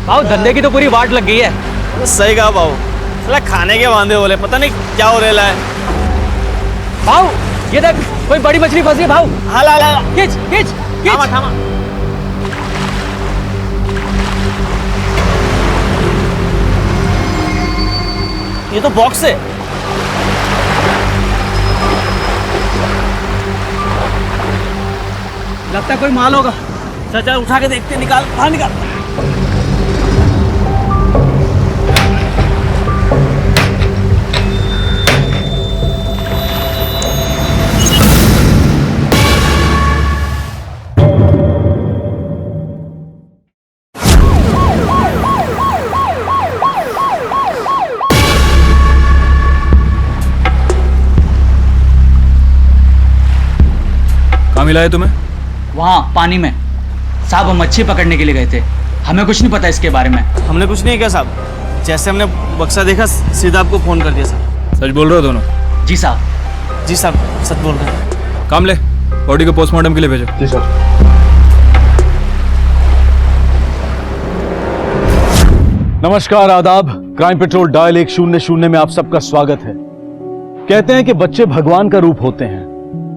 भाव धंधे की तो पूरी वाट लग गई है। सही कहा भाव, साला खाने के वांदे बोले, पता नहीं क्या हो रहा है। भाव ये देख, कोई बड़ी मछली फंसी है भाव। हाँ ला ला, खींच खींच थामा थामा। ये तो बॉक्स है। लगता है कोई माल होगा। चल चल उठा के देखते, निकाल, बाहर निकाल। कहाँ मिला है तुम्हें? वहाँ पानी में। साहब हम मच्छी पकड़ने के लिए गए थे, हमें कुछ नहीं पता इसके बारे में। हमने कुछ नहीं किया साहब, जैसे हमने बक्सा देखा सीधा आपको फोन कर दिया साहब। सच बोल रहे हो दोनों? जी साहब। जी साहब, सच बोल रहे हैं। काम ले, बॉडी को पोस्टमार्टम के लिए भेजो। जी सर। नमस्कार, आदाब। क्राइम पेट्रोल डायल 100 में आप सबका स्वागत है। कहते हैं कि बच्चे भगवान का रूप होते हैं।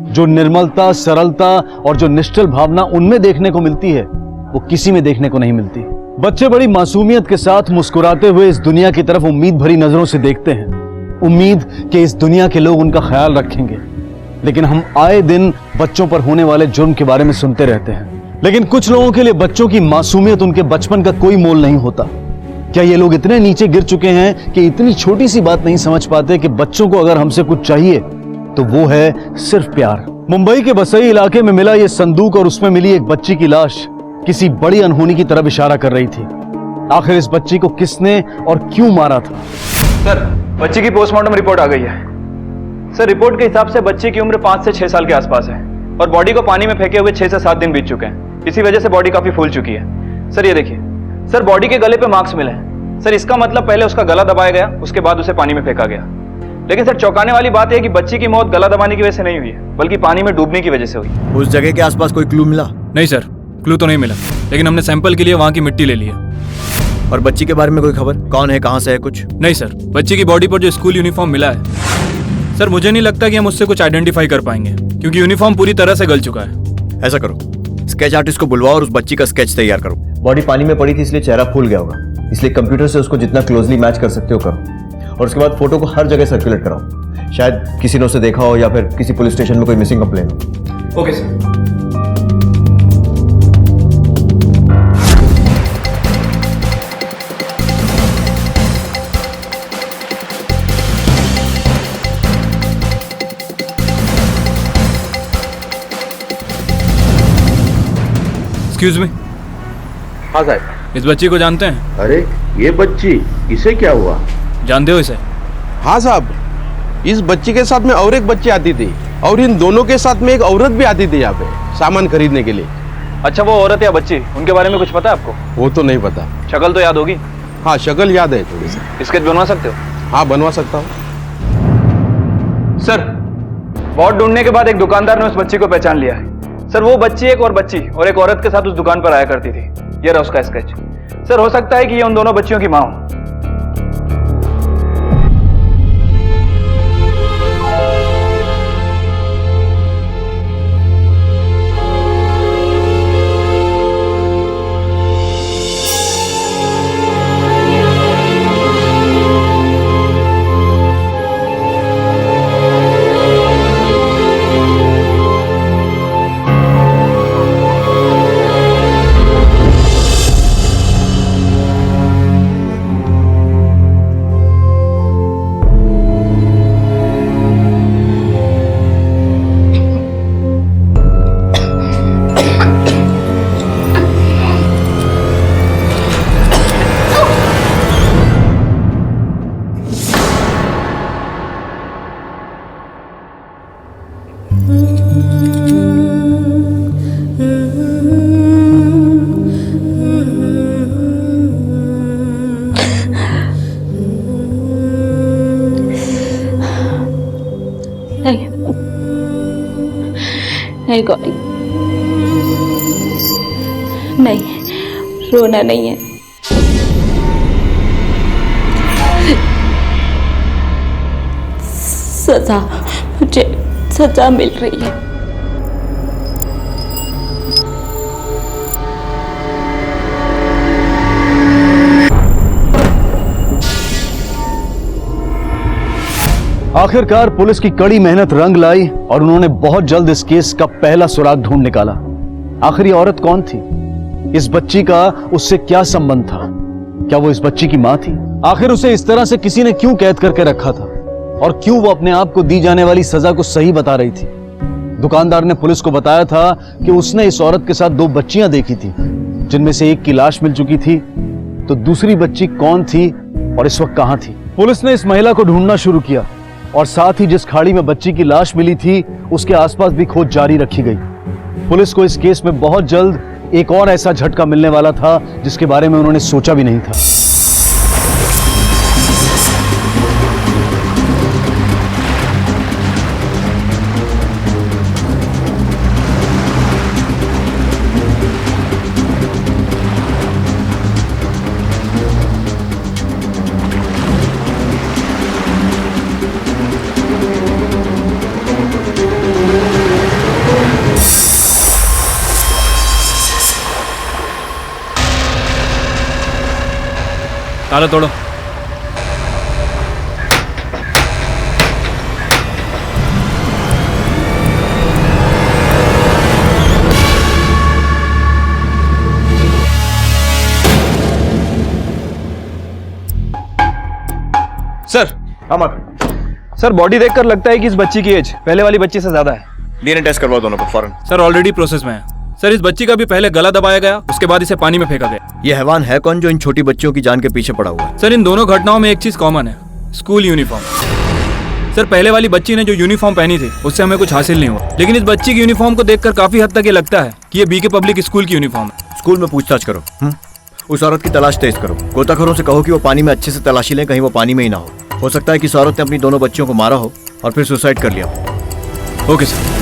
जो निर्मलता, सरलता और जो निश्चल भावना उनमें देखने को मिलती है, वो किसी में देखने को नहीं मिलती। बच्चे बड़ी मासूमियत के साथ मुस्कुराते हुए इस दुनिया की तरफ उम्मीद भरी नजरों से देखते हैं। उम्मीद कि इस दुनिया के लोग उनका ख्याल रखेंगे। लेकिन हम आए दिन बच्चों पर होने वाले जुर्म के बारे में सुनते रहते हैं। लेकिन कुछ लोगों के लिए बच्चों की मासूमियत, उनके बचपन का कोई मोल नहीं होता। क्या ये लोग इतने नीचे गिर चुके हैं कि इतनी छोटी सी बात नहीं समझ पाते कि बच्चों को अगर हमसे कुछ चाहिए तो वो है सिर्फ प्यार। मुंबई के बसई इलाके में मिला ये संदूक और उसमें मिली एक बच्ची की लाश किसी बड़ी अनहोनी की तरफ इशारा कर रही थी। आखिर इस बच्ची को किसने और क्यों मारा था? सर, बच्ची की पोस्टमार्टम रिपोर्ट आ गई है। सर, रिपोर्ट के हिसाब से बच्ची की उम्र 5 से 6 साल के आसपास है और बॉडी को पानी में फेंके हुए 6 से 7 दिन बीत चुके हैं। इसी वजह से बॉडी काफी फूल चुकी है। सर ये देखिए, सर बॉडी के गले पे मार्क्स मिले हैं। सर इसका मतलब पहले उसका गला दबाया गया, उसके बाद उसे पानी में फेंका गया। लेकिन सर चौंकाने वाली बात है कि बच्ची की मौत गला दबाने की वजह से नहीं हुई है, बल्कि पानी में डूबने की वजह से हुई। उस जगह के आसपास कोई क्लू मिला? नहीं सर, क्लू तो नहीं मिला, लेकिन हमने सैंपल के लिए वहाँ की मिट्टी ले ली है। और बच्ची के बारे में कोई खबर? कौन है, कहाँ से है, कुछ? नहीं सर, बच्ची की बॉडी पर जो स्कूल यूनिफॉर्म मिला है सर, मुझे नहीं लगता कि हम उससे कुछ आइडेंटिफाई कर पाएंगे, क्योंकि यूनिफॉर्म पूरी तरह से गल चुका है। ऐसा करो, स्केच आर्टिस्ट को बुलवाओ और उस बच्ची का स्केच तैयार करो। बॉडी पानी में पड़ी थी इसलिए चेहरा फूल गया होगा, इसलिए कंप्यूटर से उसको जितना क्लोजली मैच कर सकते हो करो। और उसके बाद फोटो को हर जगह सर्कुलेट कराओ। शायद किसी ने उसे देखा हो या फिर किसी पुलिस स्टेशन में कोई मिसिंग कंप्लेन हो। Okay sir. Excuse me. हाँ साहब। इस बच्ची को जानते हैं? अरे ये बच्ची, इसे क्या हुआ? जानते हो इसे? हाँ साहब, इस बच्ची के साथ में और एक बच्ची आती थी और इन दोनों के साथ में एक औरत भी आती थी यहाँ पे सामान खरीदने के लिए। अच्छा, वो औरत या बच्ची, उनके बारे में कुछ पता है आपको? वो तो नहीं पता। शक्ल तो याद होगी? हाँ, शक्ल याद है थोड़ी सी। स्केच बनवा सकते हो? हाँ, बनवा सकता हूँ। सर, बहुत ढूंढने के बाद एक दुकानदार ने उस बच्ची को पहचान लिया है। सर वो बच्ची एक और औरत के साथ उस दुकान पर आया करती थी। ये रहा उसका स्केच। सर हो सकता है कि ये उन दोनों बच्चियों की मां हो। नहीं गौरी, नहीं, रोना नहीं है। सजा, मुझे सजा मिल रही है। आखिरकार पुलिस की कड़ी मेहनत रंग लाई और उन्होंने बहुत जल्द इस केस का पहला सुराग ढूंढ निकाला। आखिर ये औरत कौन थी? इस बच्ची का उससे क्या संबंध था? क्या वो इस बच्ची की मां थी? आखिर उसे इस तरह से किसी ने क्यों कैद करके रखा था और क्यों वो अपने आप को दी जाने वाली सजा को सही बता रही थी? दुकानदार ने पुलिस को बताया था कि उसने इस औरत के साथ 2 बच्चियां देखी थी, जिनमें से एक की लाश मिल चुकी थी। तो दूसरी बच्ची कौन थी और इस वक्त कहां थी? पुलिस ने इस महिला को ढूंढना शुरू किया और साथ ही जिस खाड़ी में बच्ची की लाश मिली थी उसके आसपास भी खोज जारी रखी गई। पुलिस को इस केस में बहुत जल्द एक और ऐसा झटका मिलने वाला था जिसके बारे में उन्होंने सोचा भी नहीं था। ताला तोड़ो। सर सर बॉडी देखकर लगता है कि इस बच्ची की एज पहले वाली बच्ची से ज्यादा है। डीएनए टेस्ट करवाओ दोनों पर फौरन। सर ऑलरेडी प्रोसेस में है। सर इस बच्ची का भी पहले गला दबाया गया, उसके बाद इसे पानी में फेंका गया। ये हैवान है कौन जो इन छोटी बच्चियों की जान के पीछे पड़ा हुआ है? सर इन दोनों घटनाओं में एक चीज कॉमन है, स्कूल यूनिफॉर्म। सर पहले वाली बच्ची ने जो यूनिफॉर्म पहनी थी उससे हमें कुछ हासिल नहीं हुआ, लेकिन इस बच्ची की यूनिफॉर्म को देखकर काफी हद तक ये लगता है कि ये बीके पब्लिक स्कूल की यूनिफॉर्म है। स्कूल में पूछताछ करो। उस औरत की तलाश तेज करो। गोताखोरों से कहो कि वो पानी में अच्छे से तलाशी लें, कहीं वो पानी में ही ना हो सकता है कि इस औरत ने अपनी दोनों बच्चियों को मारा हो और फिर सुसाइड कर लिया हो। Okay sir.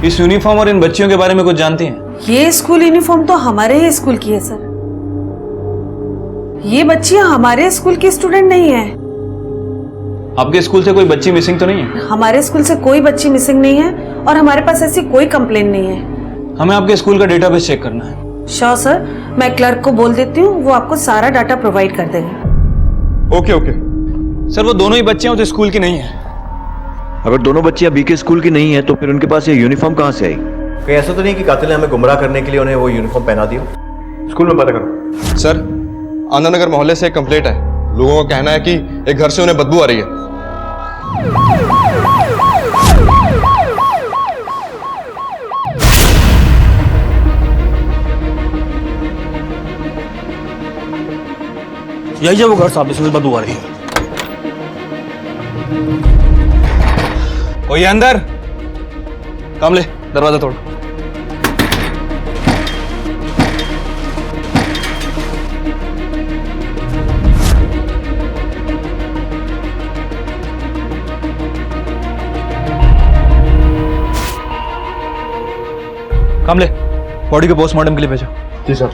इस यूनिफॉर्म और इन बच्चियों के बारे में कुछ जानती हैं? ये स्कूल यूनिफॉर्म तो हमारे ही स्कूल की है सर। ये बच्चियां हमारे स्कूल की स्टूडेंट नहीं है। आपके स्कूल से कोई बच्ची मिसिंग तो नहीं है? हमारे स्कूल से कोई बच्ची मिसिंग नहीं है और हमारे पास ऐसी कोई कंप्लेन नहीं है। हमें आपके स्कूल का डेटाबेस चेक करना है। श्योर सर, मैं क्लर्क को बोल देती हूँ, वो आपको सारा डाटा प्रोवाइड कर देगा। Okay okay. सर वो दोनों ही बच्चियां उस स्कूल की नहीं है। अगर दोनों बच्चियां बीके स्कूल की नहीं है तो फिर उनके पास ये यूनिफॉर्म कहाँ से आई? कहीं ऐसा तो नहीं कि कातिल ने हमें गुमराह करने के लिए उन्हें वो यूनिफॉर्म पहना दिया? स्कूल में पता करो। सर आनंदनगर मोहल्ले से एक कंप्लेंट है। लोगों का कहना है कि एक घर से उन्हें बदबू आ रही है। यही है वो घर साहब जिसमें बदबू आ रही है। ओ ये अंदर काम ले, दरवाजा तोड़। कामले, बॉडी को पोस्टमार्टम के लिए भेजो। जी सर।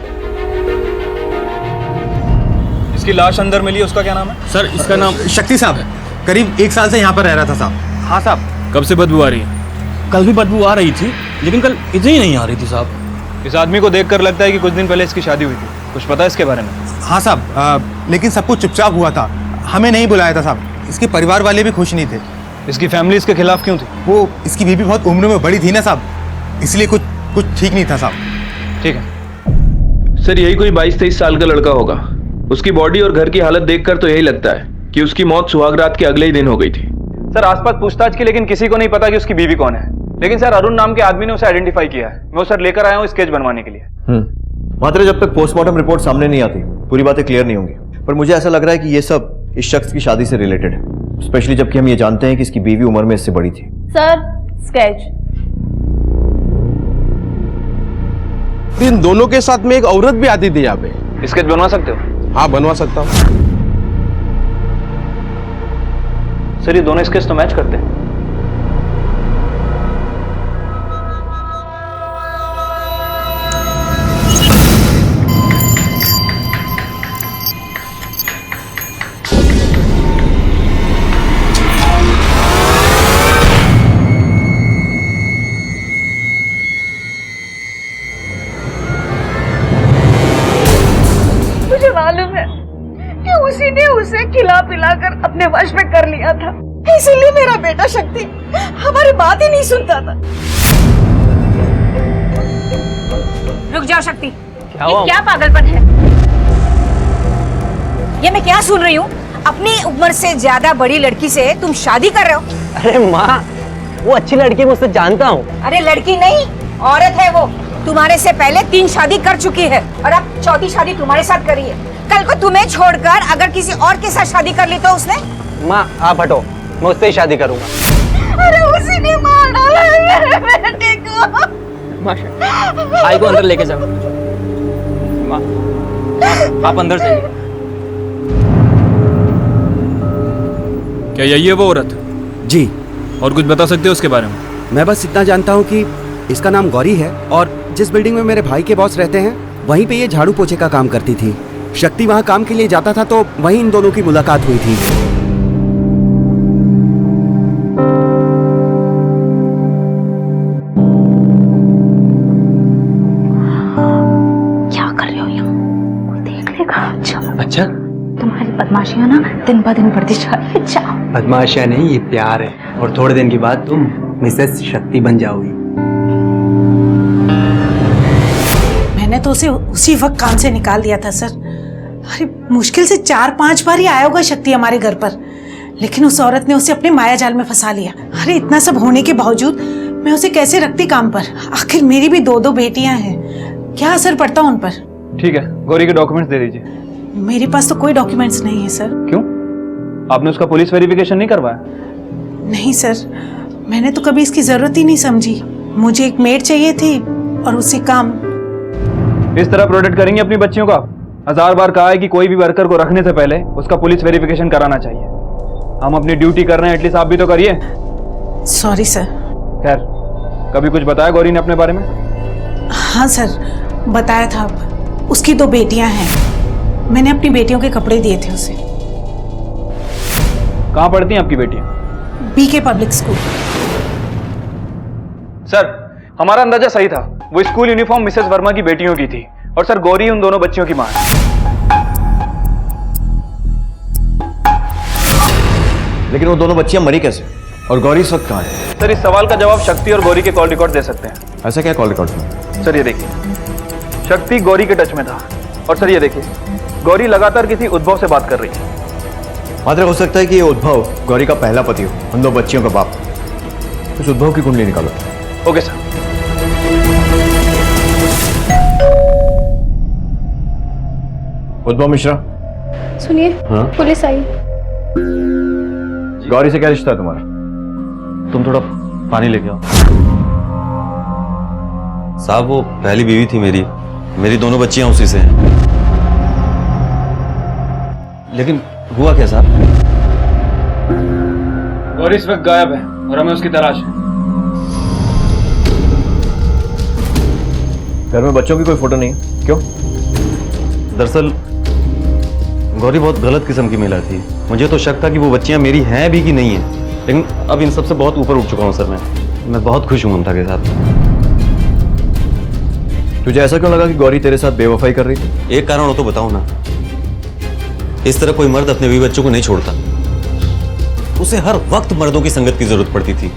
जिसकी लाश अंदर मिली उसका क्या नाम है? सर इसका नाम शक्ति साहब है, करीब 1 साल से यहाँ पर रह रहा था साहब। हाँ साहब, कब से बदबू आ रही है? कल भी बदबू आ रही थी, लेकिन कल इतनी नहीं आ रही थी साहब। इस आदमी को देखकर लगता है कि कुछ दिन पहले इसकी शादी हुई थी। कुछ पता है इसके बारे में? हाँ साहब, लेकिन सब कुछ चुपचाप हुआ था, हमें नहीं बुलाया था साहब। इसके परिवार वाले भी खुश नहीं थे। इसकी फैमिली इसके खिलाफ क्यों थी? वो इसकी बीवी बहुत उम्र में बड़ी थी ना साहब, इसलिए कुछ ठीक नहीं था साहब। ठीक है सर, यही कोई 22-23 साल का लड़का होगा। उसकी बॉडी और घर की हालत देखकर तो यही लगता है कि उसकी मौत सुहागरात के अगले ही दिन हो गई थी। सर आसपास पूछताछ की, लेकिन किसी को नहीं पता कि उसकी बीवी कौन है। लेकिन सर अरुण नाम के आदमी ने उसे आइडेंटिफाई किया है। मैं सर लेकर आया हूँ स्केच बनवाने के लिए। मात्र जब तक पोस्टमार्टम रिपोर्ट सामने नहीं आती पूरी बातें क्लियर नहीं होंगी, पर मुझे ऐसा लग रहा है कि ये सब इस शख्स की शादी से रिलेटेड है, स्पेशली जबकि हम ये जानते हैं कि इसकी बीवी उम्र में इससे बड़ी थी। Sir sketch. इन दोनों के साथ में एक औरत भी आती थी यहाँ पे। स्केच बनवा सकते हो? हाँ बनवा सकता हूँ सर, ये दोनों स्केच तो मैच करते हैं। मुझे मालूम है कि उसी ने उसे खिला पिलाकर अपने वश में कर लिया था, इसीलिए मेरा बेटा शक्ति हमारी बात ही नहीं सुनता था। रुक जाओ शक्ति, ये क्या पागलपन है? ये मैं क्या सुन रही हूँ? अपनी उम्र से ज्यादा बड़ी लड़की से तुम शादी कर रहे हो? अरे माँ, वो अच्छी लड़की है, मुझसे जानता हूँ। अरे लड़की नहीं, औरत है वो। तुम्हारे से पहले 3 शादी कर चुकी है और अब 4थी शादी तुम्हारे साथ करी है। कल को तुम्हें छोड़कर अगर किसी और के साथ शादी कर ली तो उसने? माँ आप हटो, मैं उससे ही शादी करूंगा। अरे उसी ने मार डाला है मेरे बेटे को। भाई को अंदर लेके जाओ। माँ आप अंदर जाइए। क्या यही है वो औरत? जी। और कुछ बता सकते हो उसके बारे में? मैं बस इतना जानता हूँ कि इसका नाम गौरी है और जिस बिल्डिंग में मेरे भाई के बॉस रहते हैं वहीं पे ये झाड़ू पोछे का काम करती थी। शक्ति वहाँ काम के लिए जाता था तो वहीं इन दोनों की मुलाकात हुई थी। क्या कर रहे हो यहाँ? कोई देख लेगा। अच्छा, तुम्हारी बदमाशियाँ ना दिन ब दिन बढ़ती जा रही है। जाओ। बदमाशियाँ नहीं, ये प्यार है और थोड़े दिन के बाद तुम मिसेस शक्ति बन जाओगी। मैंने तो उसे उसी वक्त काम से निकाल दिया था सर। अरे मुश्किल से 4-5 बार ही आया होगा शक्ति हमारे घर पर, लेकिन उस औरत ने उसे अपने माया जाल में फंसा लिया। अरे इतना सब होने के बावजूद मैं उसे कैसे रखती काम पर? आखिर मेरी भी 2 बेटियां हैं, क्या असर पड़ता उन पर? ठीक है, गौरी के डॉक्यूमेंट्स दे दीजिए। मेरे पास तो कोई डॉक्यूमेंट्स नहीं है सर। क्यों? आपने उसका पुलिस वेरिफिकेशन नहीं करवाया? नहीं सर, मैंने तो कभी इसकी जरूरत ही नहीं समझी। मुझे एक मेड चाहिए थी और उसी काम। इस तरह प्रोटेक्ट करेंगे अपनी बच्चियों का? 1000 बार कहा है कि कोई भी वर्कर को रखने से पहले उसका पुलिस वेरिफिकेशन कराना चाहिए। हम अपनी ड्यूटी कर रहे हैं, एटलीस्ट आप भी तो करिए। Sorry sir. खैर, कभी कुछ बताया गौरी ने अपने बारे में? हाँ सर, बताया था। उसकी 2 बेटियां हैं, मैंने अपनी बेटियों के कपड़े दिए थे उसे। कहाँ पढ़ती हैं आपकी बेटियां? BK public school. सर हमारा अंदाजा सही था, वो स्कूल यूनिफॉर्म मिसेस वर्मा की बेटियों की थी और सर गौरी उन दोनों बच्चियों की मां है। लेकिन वो दोनों बच्चियां मरी कैसे और गौरी इस वक्त कहाँ है? सर इस सवाल का जवाब शक्ति और गौरी के कॉल रिकॉर्ड दे सकते हैं। ऐसा क्या कॉल रिकॉर्ड में? सर ये देखिए, शक्ति गौरी के टच में था और सर ये देखिए, गौरी लगातार किसी उद्भव से बात कर रही है। मात्र हो सकता है कि ये उद्भव गौरी का पहला पति हो, उन 2 बच्चियों का बाप। उस उद्भव की कुंडली निकालो। Okay sir. उद्भव मिश्रा। सुनिए। हाँ? पुलिस आई। गौरी से क्या रिश्ता है तुम्हारा? तुम थोड़ा पानी लेके आओ। साहब वो पहली बीवी थी मेरी 2 बच्चियां उसी से हैं। लेकिन हुआ क्या साहब? गौरी इस वक्त गायब है और हमें उसकी तलाश है। घर में बच्चों की कोई फोटो नहीं है? क्यों? दरअसल गौरी बहुत गलत किस्म की महिला थी। मुझे तो शक था कि वो बच्चियां मेरी हैं भी कि नहीं है, लेकिन अब इन सबसे बहुत ऊपर उठ चुका हूं सर। मैं बहुत खुश हूं ममता के साथ। तुझे ऐसा क्यों लगा कि गौरी तेरे साथ बेवफाई कर रही थी? एक कारण हो तो बताओ ना। इस तरह कोई मर्द अपने बीवी बच्चों को नहीं छोड़ता। उसे हर वक्त मर्दों की संगत की जरूरत पड़ती थी।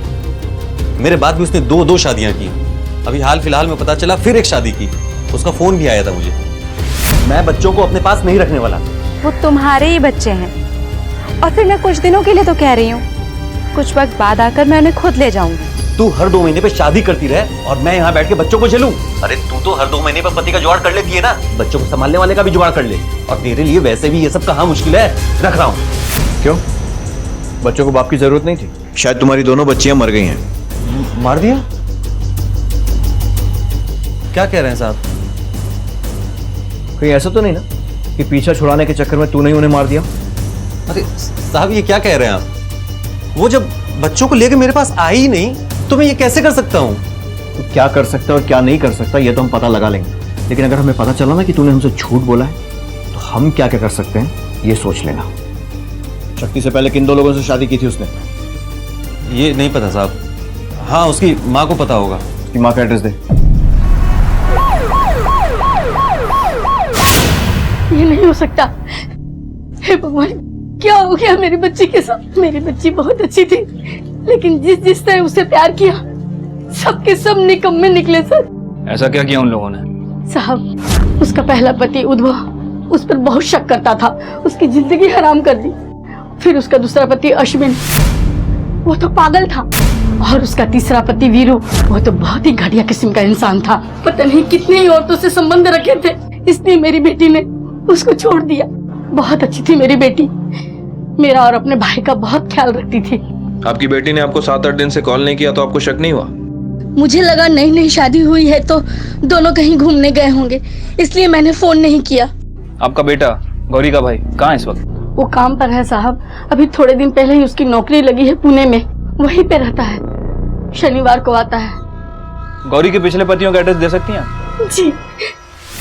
मेरे बाद भी उसने दो शादियां की। अभी हाल फिलहाल में पता चला फिर एक शादी की। उसका फोन भी आया था मुझे। मैं बच्चों को अपने पास नहीं रखने वाला। वो तुम्हारे ही बच्चे हैं, और फिर मैं कुछ दिनों के लिए तो कह रही हूँ, कुछ वक्त बाद आकर मैं उन्हें खुद ले जाऊंगी। तू हर 2 महीने पे शादी करती रहे और मैं यहाँ बैठ के बच्चों को झेलूं? अरे तू तो हर 2 महीने पे पति का जुगाड़ कर लेती है ना, बच्चों को संभालने वाले का भी जुगाड़ कर ले। और तेरे लिए वैसे भी ये सब कहाँ मुश्किल है, रख रहा हूँ। क्यों? बच्चों को बाप की जरूरत नहीं थी? शायद तुम्हारी दोनों बच्चियां मर गई हैं। मार दिया? क्या कह रहे हैं साहब? कहीं ऐसा तो नहीं ना कि पीछा छुड़ाने के चक्कर में तूने ही उन्हें मार दिया? अरे साहब ये क्या कह रहे हैं आप? वो जब बच्चों को लेकर मेरे पास आई ही नहीं तो मैं ये कैसे कर सकता हूँ? तो क्या कर सकता है और क्या नहीं कर सकता ये तो हम पता लगा लेंगे, लेकिन अगर हमें पता चला ना कि तूने हमसे झूठ बोला है तो हम क्या क्या कर सकते हैं ये सोच लेना। शक्ति से पहले किन 2 लोगों से शादी की थी उसने? ये नहीं पता साहब। हाँ उसकी माँ को पता होगा। उसकी माँ का एड्रेस दे। ये नहीं हो सकता। हे भगवान, क्या हो गया मेरी बच्ची के साथ? मेरी बच्ची बहुत अच्छी थी, लेकिन जिसने उसे प्यार किया सबके सब निकम्मे निकले सर। ऐसा क्या किया उन लोगों ने? साहब उसका पहला पति उद्धव उस पर बहुत शक करता था, उसकी जिंदगी हराम कर दी। फिर उसका दूसरा पति अश्विन, वो तो पागल था। और उसका तीसरा पति वीरू, वो तो बहुत ही घटिया किस्म का इंसान था। पता नहीं कितनी औरतों से संबंध रखे थे, इसलिए मेरी बेटी ने उसको छोड़ दिया। बहुत अच्छी थी मेरी बेटी, मेरा और अपने भाई का बहुत ख्याल रखती थी। आपकी बेटी ने आपको 7-8 दिन से कॉल नहीं किया तो आपको शक नहीं हुआ? मुझे लगा नई नई शादी हुई है तो दोनों कहीं घूमने गए होंगे, इसलिए मैंने फोन नहीं किया। आपका बेटा गौरी का भाई कहाँ है इस वक्त? वो काम पर है साहब। अभी थोड़े दिन पहले ही उसकी नौकरी लगी है पुणे में, वहीं पे रहता है। शनिवार को आता है। गौरी के पिछले पतियों का एड्रेस दे सकती हैं? जी।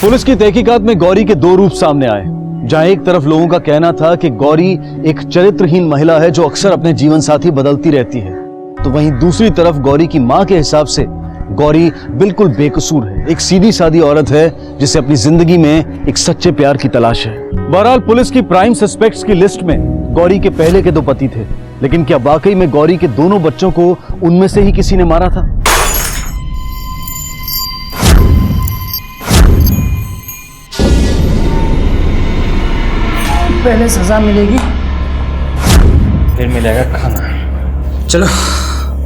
पुलिस की तहकीकात में गौरी के 2 रूप सामने आए, जहां एक तरफ लोगों का कहना था कि गौरी एक चरित्रहीन महिला है जो अक्सर अपने जीवन साथी बदलती रहती है, तो वहीं दूसरी तरफ गौरी की मां के हिसाब से गौरी बिल्कुल बेकसूर है, एक सीधी सादी औरत है जिसे अपनी जिंदगी में एक सच्चे प्यार की तलाश है। बहरहाल पुलिस की प्राइम सस्पेक्ट्स की लिस्ट में गौरी के पहले के 2 पति थे, लेकिन क्या वाकई में गौरी के दोनों बच्चों को उनमें से ही किसी ने मारा था? पहले सजा मिलेगी, फिर मिलेगा खाना। चलो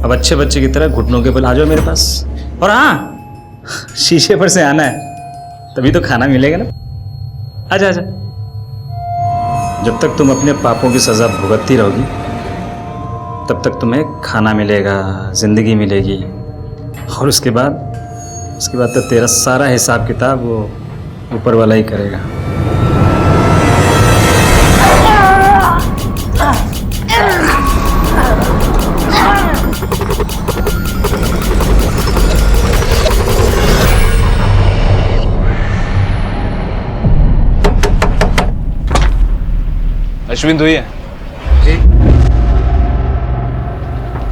अब अच्छे बच्चे की तरह घुटनों के बल आ जाओ मेरे पास। और हाँ, शीशे पर से आना है, तभी तो खाना मिलेगा ना। आजा आजा। जब तक तुम अपने पापों की सजा भुगतती रहोगी तब तक तुम्हें खाना मिलेगा, जिंदगी मिलेगी, और उसके बाद तो तेरा सारा हिसाब किताब वो ऊपर वाला ही करेगा। अश्विन तो ही है?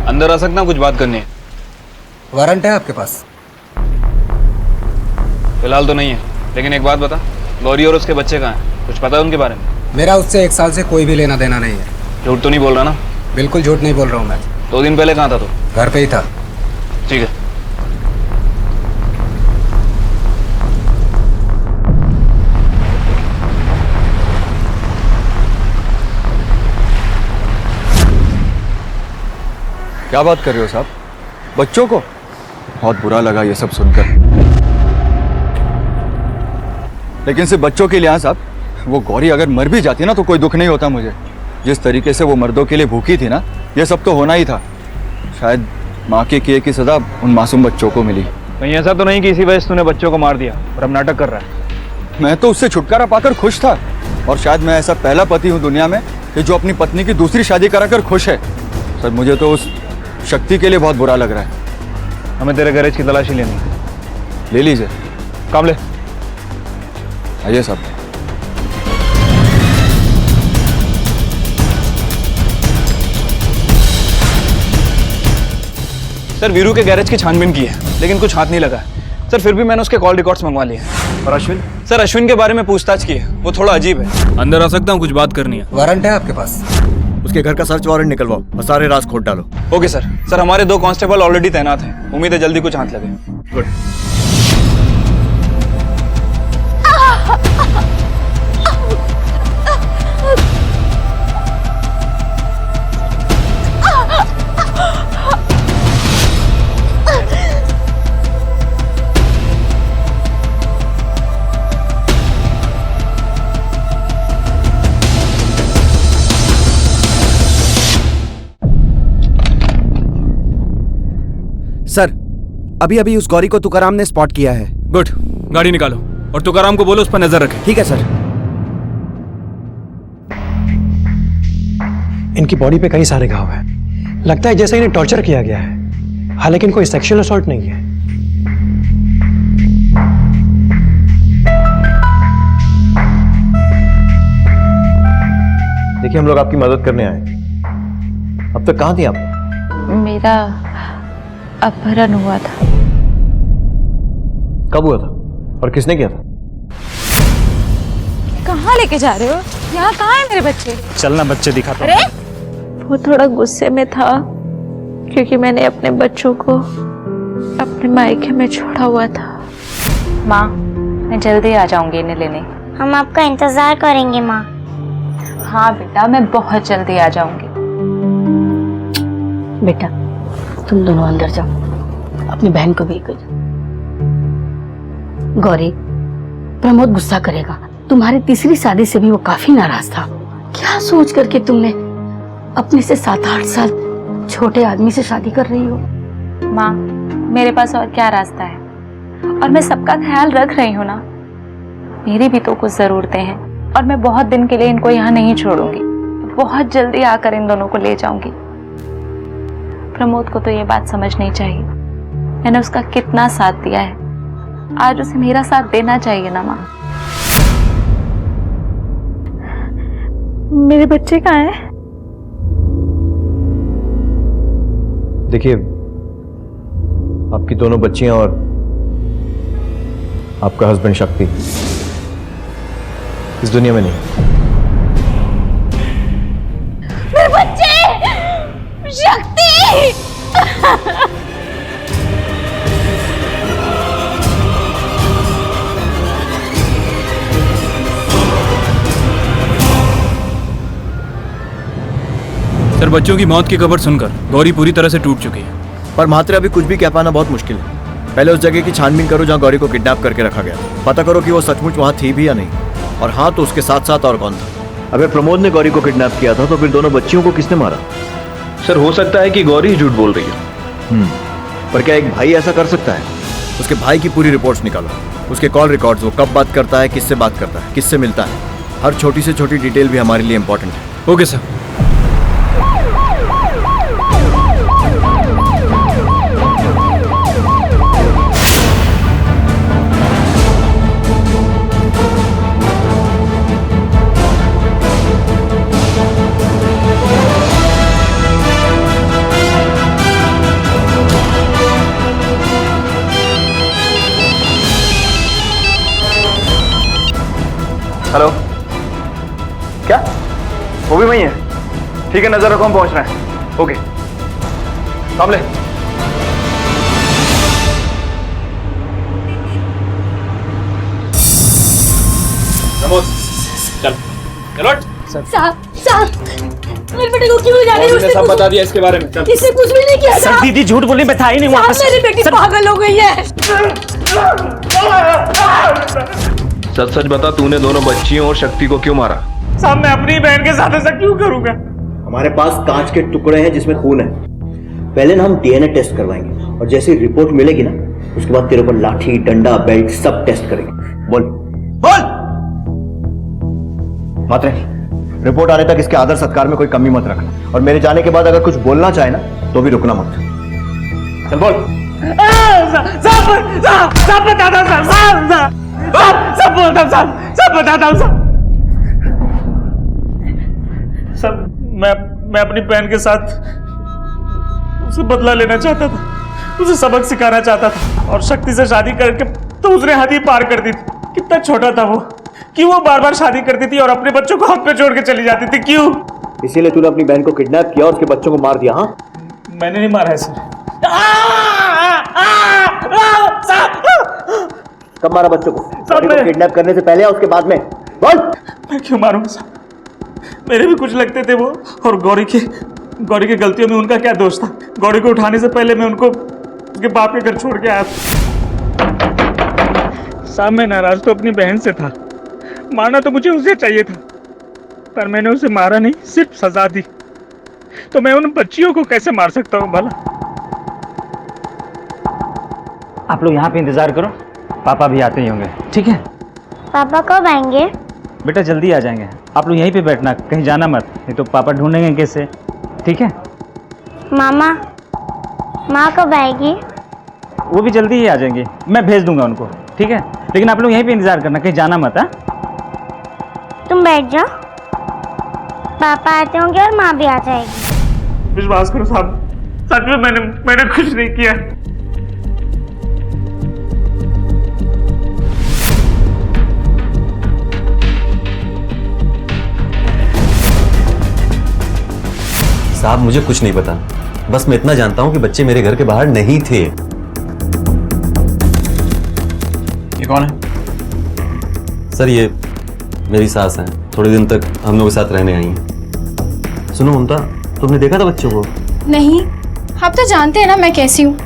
अंदर आ सकता हूँ, कुछ बात करनी है। वारंट है आपके पास? फिलहाल तो नहीं है, लेकिन एक बात बता, गौरी और उसके बच्चे कहाँ हैं? कुछ पता है उनके बारे में? मेरा उससे 1 साल से कोई भी लेना देना नहीं है। झूठ तो नहीं बोल रहा ना? बिल्कुल झूठ नहीं बोल रहा हूँ मैं। 2 दिन पहले कहाँ था तू? घर पे ही था। ठीक है। क्या बात कर रहे हो साहब? बच्चों को? बहुत बुरा लगा ये सब सुनकर, लेकिन सिर्फ बच्चों के लिए। हाँ साहब, वो गौरी अगर मर भी जाती ना तो कोई दुख नहीं होता मुझे। जिस तरीके से वो मर्दों के लिए भूखी थी ना, ये सब तो होना ही था। शायद माँ के किए की सजा उन मासूम बच्चों को मिली। कहीं ऐसा तो नहीं कि इसी वजह से तूने बच्चों को मार दिया और अब नाटक कर रहा है? मैं तो उससे छुटकारा पाकर खुश था, और शायद मैं ऐसा पहला पति हूँ दुनिया में कि जो अपनी पत्नी की दूसरी शादी कराकर खुश है। सर मुझे तो उस शक्ति के लिए बहुत बुरा लग रहा है। हमें तेरे गैरेज की तलाशी लेनी है। ले लीजिए। काम ले। आइए साहब। सर वीरू के गैरेज की छानबीन की है लेकिन कुछ हाथ नहीं लगा। सर फिर भी मैंने उसके कॉल रिकॉर्ड्स मंगवा लिए। और अश्विन? सर अश्विन के बारे में पूछताछ की है, वो थोड़ा अजीब है। अंदर आ सकता हूँ, कुछ बात करनी है। वारंट है आपके पास? उसके घर का सर्च वारंट निकलवाओ और सारे राज खोद डालो। Okay sir. सर हमारे 2 कांस्टेबल ऑलरेडी तैनात हैं, उम्मीद है जल्दी कुछ हाथ लगे। गुड। सर अभी अभी उस गौरी को तुकाराम ने स्पॉट किया है। गुड, गाड़ी निकालो और तुकाराम को बोलो उस पर नजर रखे। ठीक है सर। इनकी बॉडी पे कई सारे घाव हैं। लगता है जैसे इन्हें टॉर्चर किया गया है, हालांकि इनको सेक्सुअल असॉल्ट नहीं है। देखिए हम लोग आपकी मदद करने आए। अब तक कहाँ थी आप? मेरा अपहरण हुआ था। कब हुआ था और किसने किया था? कहाँ लेके जा रहे हो? यहाँ कहाँ है मेरे बच्चे? चलना, बच्चे दिखाता हूं। अरे वो थोड़ा गुस्से में था क्योंकि मैंने अपने बच्चों को अपने मायके में छोड़ा हुआ था। माँ मैं जल्दी आ जाऊंगी इन्हें लेने। हम आपका इंतजार करेंगे माँ। हाँ बेटा मैं बहुत जल्दी आ जाऊंगी। बेटा तुम दोनों अंदर जाओ, अपनी बहन को भी कर। गौरी, प्रमोद गुस्सा करेगा। तुम्हारी तीसरी शादी से भी वो काफी नाराज था। क्या सोच करके तुमने अपने से 7-8 साल छोटे आदमी से शादी कर रही हो? माँ मेरे पास और क्या रास्ता है, और मैं सबका ख्याल रख रही हूँ ना। मेरी भी तो कुछ जरूरतें हैं और मैं बहुत दिन के लिए इनको यहाँ नहीं छोड़ूंगी। बहुत जल्दी आकर इन दोनों को ले जाऊंगी। प्रमोद को तो ये बात समझनी चाहिए, मैंने उसका कितना साथ दिया है, आज उसे मेरा साथ देना चाहिए ना माँ। मेरे बच्चे कहाँ हैं? देखिए आपकी दोनों बच्चियां और आपका हस्बैंड शक्ति इस दुनिया में नहीं। मेरे बच्चे! शक्ति! सर बच्चों की मौत की खबर सुनकर गौरी पूरी तरह से टूट चुकी है। पर मात्र अभी कुछ भी कह पाना बहुत मुश्किल है। पहले उस जगह की छानबीन करो जहां गौरी को किडनैप करके रखा गया। पता करो कि वो सचमुच वहां थी भी या नहीं, और हाँ तो उसके साथ साथ और कौन था। अगर प्रमोद ने गौरी को किडनैप किया था तो फिर दोनों बच्चियों को किसने मारा? सर हो सकता है कि गौरी झूठ बोल रही है। पर क्या एक भाई ऐसा कर सकता है? उसके भाई की पूरी रिपोर्ट्स निकालो, उसके कॉल रिकॉर्ड्स, वो कब बात करता है, किससे बात करता है, किससे मिलता है, हर छोटी से छोटी डिटेल भी हमारे लिए इंपॉर्टेंट है। Okay sir. हेलो, क्या वो भी वही है? ठीक है नजर रखो, हम पहुंच रहे हैं। ओके सामने। प्रमोद चल चलो। साहब मेरे बेटे को क्यों जा रही है? उसने सब बता दिया इसके बारे में। चल। इसने कुछ भी नहीं किया था। दीदी झूठ बोली, मैं था ही नहीं वहां पर। मेरी बेटी पागल हो गई है। सच सच बता, तूने दोनों बच्चियों और शक्ति को क्यों मारा? साहब मैं अपनी बहन के साथ ऐसा क्यों करूंगा? हमारे पास कांच के टुकड़े हैं जिसमें खून है। पहले ना हम डीएनए टेस्ट करवाएंगे और जैसे रिपोर्ट मिलेगी ना उसके बाद तेरे ऊपर लाठी, डंडा, बेल्ट सब टेस्ट करेंगे। बोल बोल मात्रे, रिपोर्ट आने तक इसके आदर सत्कार में कोई कमी मत रखना, और मेरे जाने के बाद अगर कुछ बोलना चाहे ना तो भी रुकना मत। चल बोल। सब बताता हूँ सब बोलता हूँ सब बताता हूँ सब। मैं अपनी बहन के साथ उसे बदला लेना चाहता था। उसे सबक सिखाना चाहता था और शक्ति से शादी करके तो उसने हद ही पार कर दी थी। कितना छोटा था वो, क्यों वो बार बार शादी करती थी और अपने बच्चों को हम पे छोड़ के चली जाती थी, क्यों? इसीलिए तूने अपनी बहन को किडनैप किया और उसके बच्चों को मार दिया? हाँ, मैंने नहीं मारा है सर। कब मारा बच्चों को? किडनैप करने से पहले या उसके बाद में? बोल। मैं क्यों मारूंगा साहब? मेरे भी कुछ लगते थे वो, और गौरी के गलतियों में उनका क्या दोष था? गौरी को उठाने से पहले मैं उनको उसके बाप के घर छोड़ के आया था। साहब मैं नाराज तो अपनी बहन से था, मारना तो मुझे उसे चाहिए था, पर मैंने उसे मारा नहीं, सिर्फ सजा दी। तो मैं उन बच्चियों को कैसे मार सकता हूँ भला? आप लोग यहाँ पे इंतजार करो, पापा भी आते ही होंगे, ठीक है? पापा कब आएंगे? बेटा जल्दी आ जाएंगे, आप लोग यहीं पे बैठना, कहीं जाना मत, नहीं तो पापा ढूंढेंगे कैसे, ठीक है? मामा, माँ कब आएगी? वो भी जल्दी ही आ जाएंगे, मैं भेज दूंगा उनको, ठीक है? लेकिन आप लोग यहीं पे इंतजार करना, कहीं जाना मत। हाँ, तुम बैठ जाओ, पापा आते होंगे और माँ भी आ जाएगी। विश्वास करो साहब, सच में मैंने कुछ नहीं किया। साहब मुझे कुछ नहीं पता, बस मैं इतना जानता हूं कि बच्चे मेरे घर के बाहर नहीं थे। ये कौन है? सर ये मेरी सास है, थोड़े दिन तक हम लोग के साथ रहने आई हैं। सुनो ममता, तुमने देखा था बच्चों को? नहीं, आप तो जानते हैं ना मैं कैसी हूँ।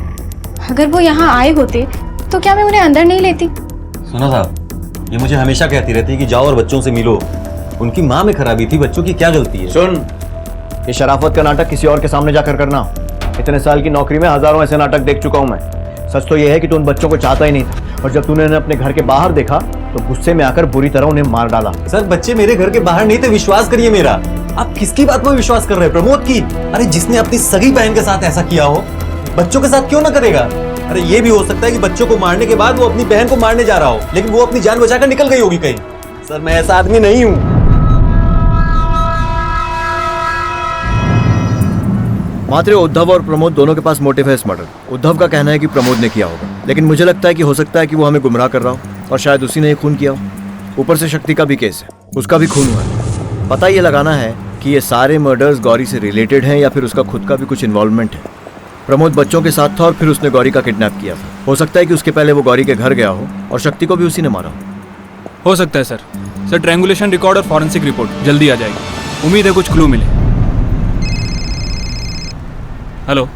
अगर वो यहाँ आए होते तो क्या मैं उन्हें अंदर नहीं लेती? सुनो साहब, ये मुझे हमेशा कहती रहती है कि जाओ और बच्चों से मिलो। उनकी माँ में खराबी थी, बच्चों की क्या गलती है? सुन, ये शराफत का नाटक किसी और के सामने जाकर करना। इतने साल की नौकरी में हजारों ऐसे नाटक देख चुका हूं मैं। सच तो यह है कि तू उन बच्चों को चाहता ही नहीं था, और जब तूने उन्हें अपने घर के बाहर देखा तो गुस्से में आकर बुरी तरह उन्हें मार डाला। सर बच्चे मेरे घर के बाहर नहीं थे, विश्वास करिए मेरा। आप किसकी बात में विश्वास कर रहे हैं? प्रमोद की? अरे जिसने अपनी सगी बहन के साथ ऐसा किया हो, बच्चों के साथ क्यों ना करेगा? अरे ये भी हो सकता है कि बच्चों को मारने के बाद वो अपनी बहन को मारने जा रहा हो, लेकिन वो अपनी जान बचाकर निकल गई होगी कहीं। सर मैं ऐसा आदमी नहीं हूं। मात्र उद्धव और प्रमोद दोनों के पास मोटिव है इस मर्डर। उद्धव का कहना है कि प्रमोद ने किया होगा, लेकिन मुझे लगता है कि हो सकता है कि वो हमें गुमराह कर रहा हो और शायद उसी ने ये खून किया हो। ऊपर से शक्ति का भी केस है, उसका भी खून हुआ है। पता ये लगाना है कि ये सारे मर्डर्स गौरी से रिलेटेड हैं या फिर उसका खुद का भी कुछ इन्वॉल्वमेंट है। प्रमोद बच्चों के साथ था और फिर उसने गौरी का किडनैप किया था। हो सकता है कि उसके पहले वो गौरी के घर गया हो और शक्ति को भी उसी ने मारा हो सकता है सर। सर ट्रायंगुलेशन रिकॉर्ड और फॉरेंसिक रिपोर्ट जल्दी आ जाएगी, उम्मीद है कुछ क्लू मिले। हेलो,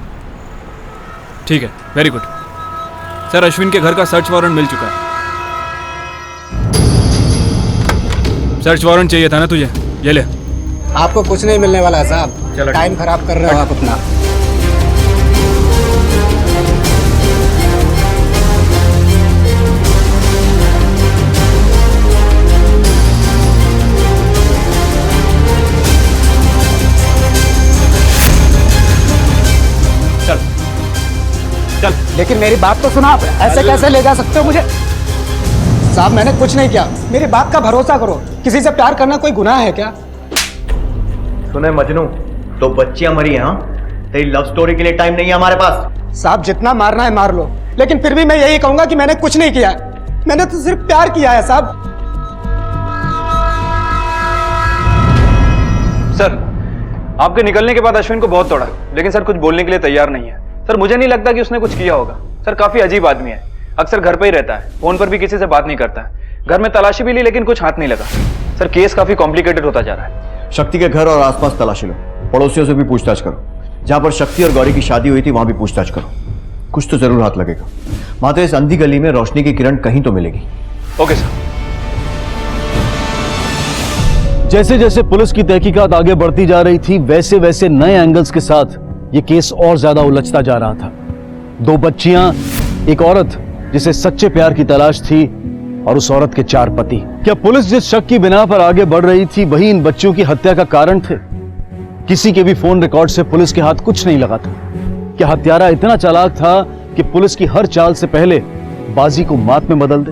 ठीक है, वेरी गुड सर। अश्विन के घर का सर्च वारंट मिल चुका है। सर्च वारंट चाहिए था ना तुझे, ये ले। आपको कुछ नहीं मिलने वाला है साहब, टाइम खराब कर रहे हो आप अपना। चल। लेकिन मेरी बात तो सुना, आप ऐसे कैसे ले जा सकते हो मुझे? साहब मैंने कुछ नहीं किया, मेरी बात का भरोसा करो। किसी से प्यार करना कोई गुनाह है क्या? सुने मजनू, तो बच्चियां मरी हैं। हाँ, तेरी लव स्टोरी के लिए टाइम नहीं है हमारे पास। साहब जितना मारना है मार लो, लेकिन फिर भी मैं यही कहूंगा कि मैंने कुछ नहीं किया है। मैंने तो सिर्फ प्यार किया है साहब। सर आपके निकलने के बाद अश्विन को बहुत तोड़ा, लेकिन सर कुछ बोलने के लिए तैयार नहीं है। सर मुझे नहीं लगता कि उसने कुछ किया होगा। सर काफी अजीब आदमी है, अक्सर घर पे ही रहता है, फोन पर भी किसी से बात नहीं करता है। घर में तलाशी भी ली लेकिन कुछ हाथ नहीं लगा। सर केस काफी कॉम्प्लिकेटेड होता जा रहा है। शक्ति के घर और आसपास तलाशी लो, पड़ोसियों से भी पूछताछ करो। जहां पर शक्ति और गौरी की शादी हुई थी वहां भी पूछताछ करो, कुछ तो जरूर हाथ लगेगा। मात्र इस अंधी गली में रोशनी की किरण कहीं तो मिलेगी। Okay sir. जैसे जैसे पुलिस की तहकीकात आगे बढ़ती जा रही थी, वैसे वैसे नए एंगल्स के साथ ये केस और ज्यादा उलझता जा रहा था। दो बच्चियां, एक औरत जिसे सच्चे प्यार की तलाश थी, और उस औरत के 4 पति। क्या पुलिस जिस शक की बिना पर आगे बढ़ रही थी वही इन बच्चों की हत्या का कारण थे? किसी के भी फोन रिकॉर्ड से पुलिस के हाथ कुछ नहीं लगा था। क्या हत्यारा इतना चालाक था कि पुलिस की हर चाल से पहले बाजी को मात में बदल दे?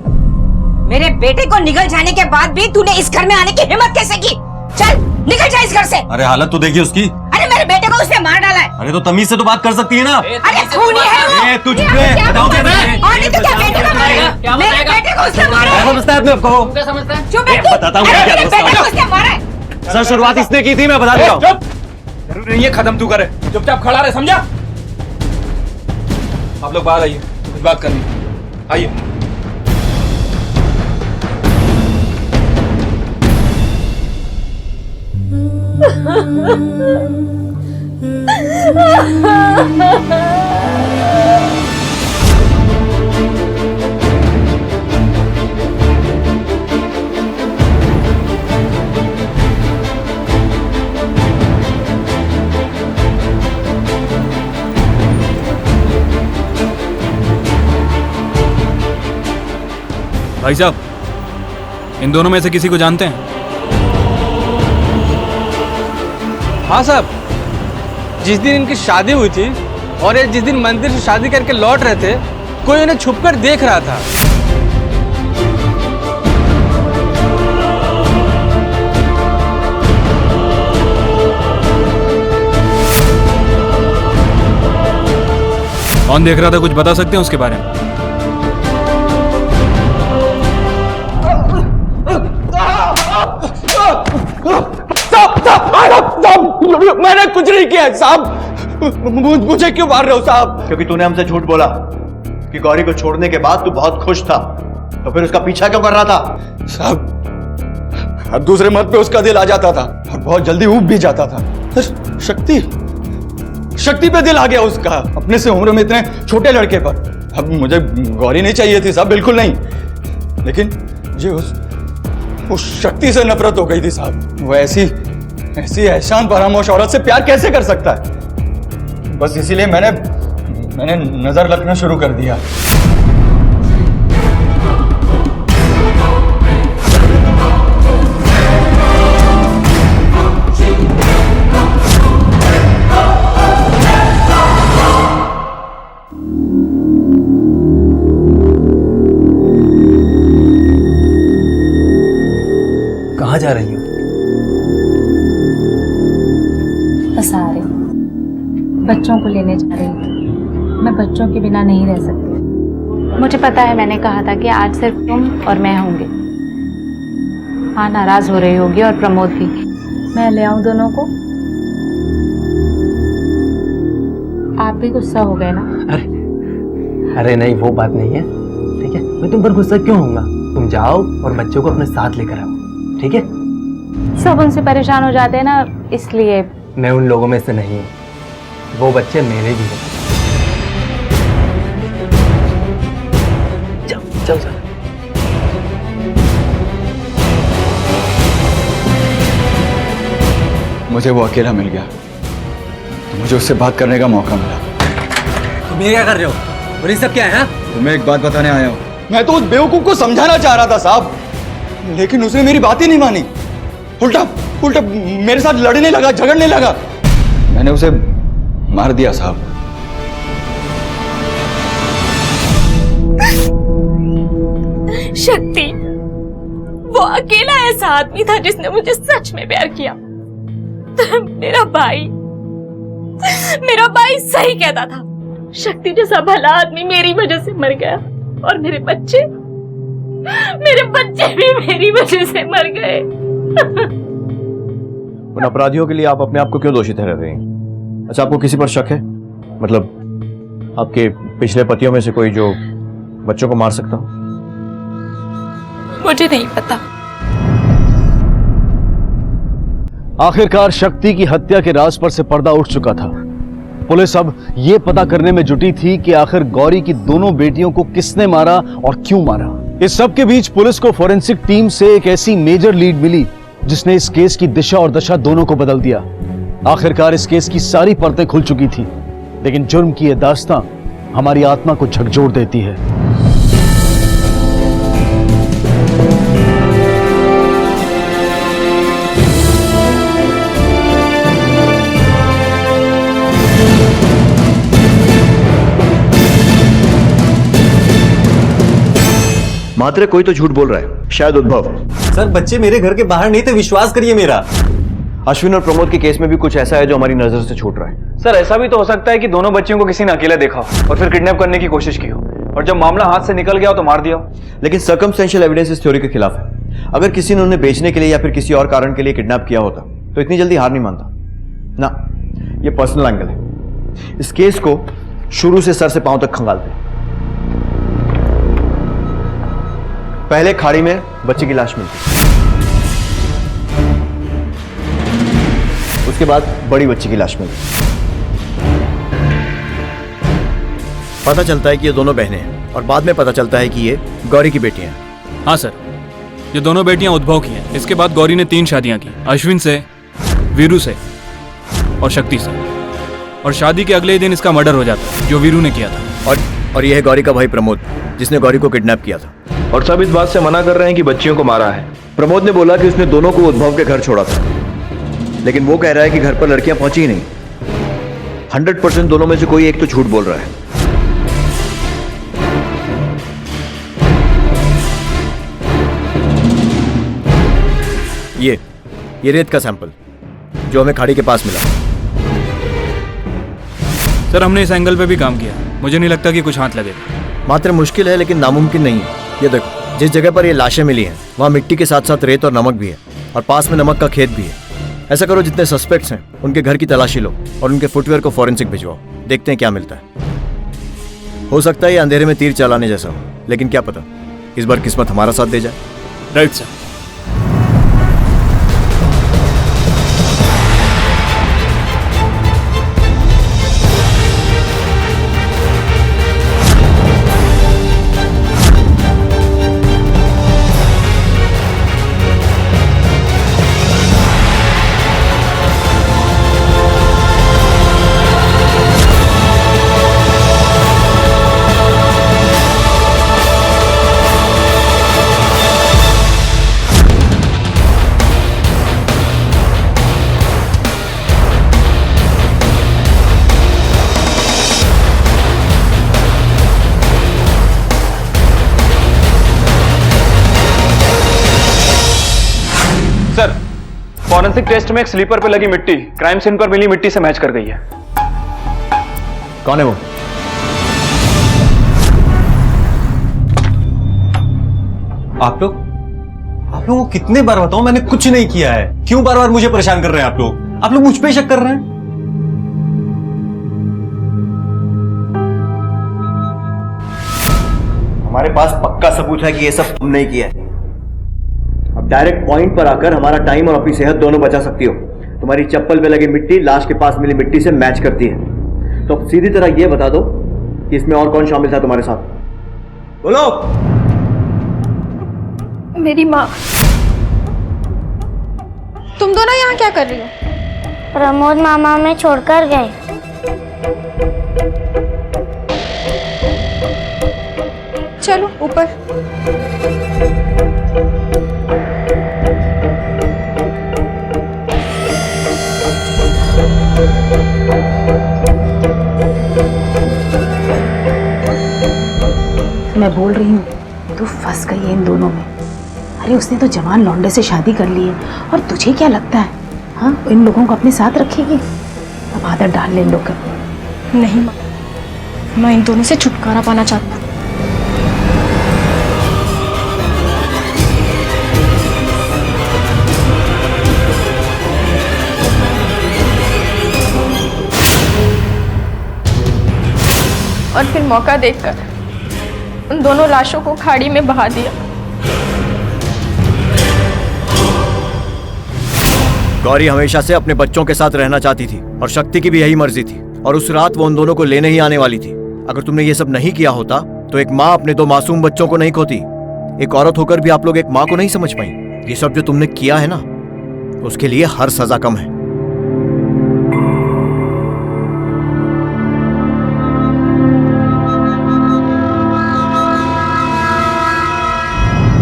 मेरे बेटे को निकल जाने के बाद भी तूने इस घर में आने की हिम्मत कैसे की? चल निकल जा इस घर से। अरे हालत तो देखिए उसकी। अरे मेरे बेटे को उसने मार डाला है। अरे तो तमीज से तो बात कर सकती है ना। अरे खूनी है वो। ए, तुझ पे बताओ क्या और नहीं तो क्या बेटे को मारेगा? मेरे बेटे को उसने मारा है। समझता है अपने आप को? क्या समझता है? चुप बैठ। बताता हूँ क्या मेरे बेटे को उसने मारा है। सर शुरुआत इसने की थी, मैं बता रहा हूँ। जरूरी नहीं है खत्म तू करे, चुपचाप खड़ा रहे, समझा? आप लोग बाहर आइए, कुछ बात करनी है। आइए। भाई साहब, इन दोनों में से किसी को जानते हैं? हाँ साहब, जिस दिन इनकी शादी हुई थी और ये जिस दिन मंदिर से शादी करके लौट रहे थे, कोई इन्हें छुपकर देख रहा था। कौन देख रहा था, कुछ बता सकते हैं उसके बारे में? मैंने कुछ नहीं किया साहब। मुझे क्यों मार रहे हो साहब? क्योंकि तूने हमसे झूठ बोला कि गौरी को छोड़ने के बाद तू बहुत खुश था, तो फिर उसका पीछा क्यों कर रहा था? साहब, हर दूसरे मर्द पे उसका दिल आ जाता था और बहुत जल्दी ऊब भी जाता था। शक्ति पे दिल आ गया उसका, अपने से उम्र में इतने छोटे लड़के पर। अब मुझे गौरी नहीं चाहिए थी साहब, बिल्कुल नहीं, लेकिन मुझे उस शक्ति से नफरत हो गई थी साहब। वो ऐसी एहसान फरामोश औरत से प्यार कैसे कर सकता है? बस इसीलिए मैंने नजर रखना शुरू कर दिया। कहाँ जा रही हो? बस आ रही, बच्चों को लेने जा रही थी। मैं बच्चों के बिना नहीं रह सकती। मुझे पता है, मैंने कहा था कि आज सिर्फ तुम और मैं होंगे। हाँ, नाराज हो रही होगी और प्रमोद भी। मैं ले आऊं दोनों को? आप भी गुस्सा हो गए ना? अरे नहीं, वो बात नहीं है, ठीक है? मैं तुम पर गुस्सा क्यों होऊंगा? तुम जाओ और बच्चों को अपने साथ लेकर आओ, ठीक है? सब उनसे परेशान हो जाते हैं ना, इसलिए। मैं उन लोगों में से नहीं हूँ, वो बच्चे मेरे भी हैं। चल चल। मुझे वो अकेला मिल गया तो मुझे उससे बात करने का मौका मिला। तुम ये क्या कर रहे हो? और ये सब क्या है? तुम्हें एक बात बताने आया हूँ। मैं तो उस बेवकूफ को समझाना चाह रहा था साहब, लेकिन उसने मेरी बात ही नहीं मानी। उल्टा मेरे साथ लड़ने लगा, झगड़ने लगा। मैंने उसे मार दिया साहब। शक्ति वो अकेला ऐसा आदमी था जिसने मुझे सच में प्यार किया। मेरा भाई सही कहता था। शक्ति जैसा भला आदमी मेरी वजह से मर गया और मेरे बच्चे भी मेरी वजह से मर गए। उन अपराधियों के लिए आप अपने आप को क्यों दोषी ठहरा रहे हैं? अच्छा, आपको किसी पर शक है? मतलब आपके पिछले पतियों में से कोई जो बच्चों को मार सकता हो? मुझे नहीं पता। आखिरकार शक्ति की हत्या के राज पर से पर्दा उठ चुका था। पुलिस अब यह पता करने में जुटी थी कि आखिर गौरी की दोनों बेटियों को किसने मारा और क्यों मारा। इस सब के बीच पुलिस को फोरेंसिक टीम से एक ऐसी मेजर लीड मिली जिसने इस केस की दिशा और दशा दोनों को बदल दिया। आखिरकार इस केस की सारी परतें खुल चुकी थी, लेकिन जुर्म की यह दास्तां हमारी आत्मा को झकझोर देती है। मात्र कोई तो झूठ बोल रहा है, शायद उद्भव। सर, बच्चे मेरे घर के बाहर नहीं थे, विश्वास करिए मेरा। अश्विन और प्रमोद के केस में भी कुछ ऐसा है जो हमारी नजर से छूट रहा है। सर ऐसा भी तो हो सकता है कि दोनों बच्चियों को किसी ने अकेला देखा हो और फिर किडनैप करने की कोशिश की हो, और जब मामला हाथ से निकल गया हो तो मार दिया हो। लेकिन सर्कमस्टेंशियल एविडेंस इस थ्योरी के खिलाफ है। अगर किसी ने उन्हें बेचने के लिए या फिर किसी और कारण के लिए किडनैप किया होता तो इतनी जल्दी हार नहीं मानता ना। ये पर्सनल एंगल है। इस केस को शुरू से सर से पांव तक खंगालते हैं। पहले खाड़ी में बच्चे की लाश मिलती, उसके बाद बड़ी बच्ची की लाश मिलती। पता चलता है कि ये दोनों बहनें हैं और बाद में पता चलता है कि ये गौरी की बेटियां हैं। हाँ सर, ये दोनों बेटियां उद्भव की हैं। इसके बाद गौरी ने 3 शादियां की, अश्विन से, वीरू से और शक्ति से। और शादी के अगले ही दिन इसका मर्डर हो जाता है जो वीरू ने किया था। और यह है गौरी का भाई प्रमोद, जिसने गौरी को किडनैप किया था। और सब इस बात से मना कर रहे हैं कि बच्चियों को मारा है। प्रमोद ने बोला कि उसने दोनों को उद्भव के घर छोड़ा था, लेकिन वो कह रहा है कि घर पर लड़कियां पहुंची ही नहीं। 100% दोनों में से कोई एक तो झूठ बोल रहा है। ये रेत का सैंपल जो हमें खाड़ी के पास मिला। सर हमने इस एंगल पे भी काम किया, मुझे नहीं लगता कि कुछ हाथ लगेगा। मात्र मुश्किल है लेकिन नामुमकिन नहीं है। ये देखो, जिस जगह पर ये लाशें मिली हैं वहां मिट्टी के साथ साथ रेत और नमक भी है, और पास में नमक का खेत भी है। ऐसा करो, जितने सस्पेक्ट्स हैं उनके घर की तलाशी लो और उनके फुटवेयर को फॉरेंसिक भिजवाओ, देखते हैं क्या मिलता है। हो सकता है ये अंधेरे में तीर चलाने जैसा हो, लेकिन क्या पता इस बार किस्मत हमारा साथ दे जाए। Right sir. Sir forensic test में एक स्लीपर पे लगी मिट्टी क्राइम सीन पर मिली मिट्टी से मैच कर गई है। कौन है वो? आप लोगों को कितने बार बताऊं, मैंने कुछ नहीं किया है। क्यों बार बार मुझे परेशान कर रहे हैं आप लोग? आप लोग मुझ पे शक कर रहे हैं। हमारे पास पक्का सबूत है कि ये सब तुमने ही किया है। अब डायरेक्ट पॉइंट पर आकर हमारा टाइम और अपनी सेहत दोनों बचा सकती हो। तुम्हारी चप्पल पे लगी मिट्टी लाश के पास मिली मिट्टी से मैच करती है। तो अब सीधी तरह ये बता दो कि इसमें और कौन शामिल था तुम्हारे साथ? बोलो। मेरी माँ। तुम दोनों यहाँ क्या कर रही हो? प्रमोद मामा में छोड़कर गए। चलो ऊपर। मैं बोल रही हूँ तू फंस गई है इन दोनों में। अरे उसने तो जवान लौंडे से शादी कर ली है, और तुझे क्या लगता है हाँ इन लोगों को अपने साथ रखेगी? अब आदत डाल ले इन लोग का। नहीं माँ, मैं इन दोनों से छुटकारा पाना चाहता हूँ। और फिर मौका देखकर उन दोनों लाशों को खाड़ी में बहा दिया। गौरी हमेशा से अपने बच्चों के साथ रहना चाहती थी और शक्ति की भी यही मर्जी थी, और उस रात वो उन दोनों को लेने ही आने वाली थी। अगर तुमने ये सब नहीं किया होता तो एक माँ अपने 2 मासूम बच्चों को नहीं खोती। एक औरत होकर भी आप लोग एक माँ को नहीं समझ पाई। ये सब जो तुमने किया है ना, उसके लिए हर सजा कम है।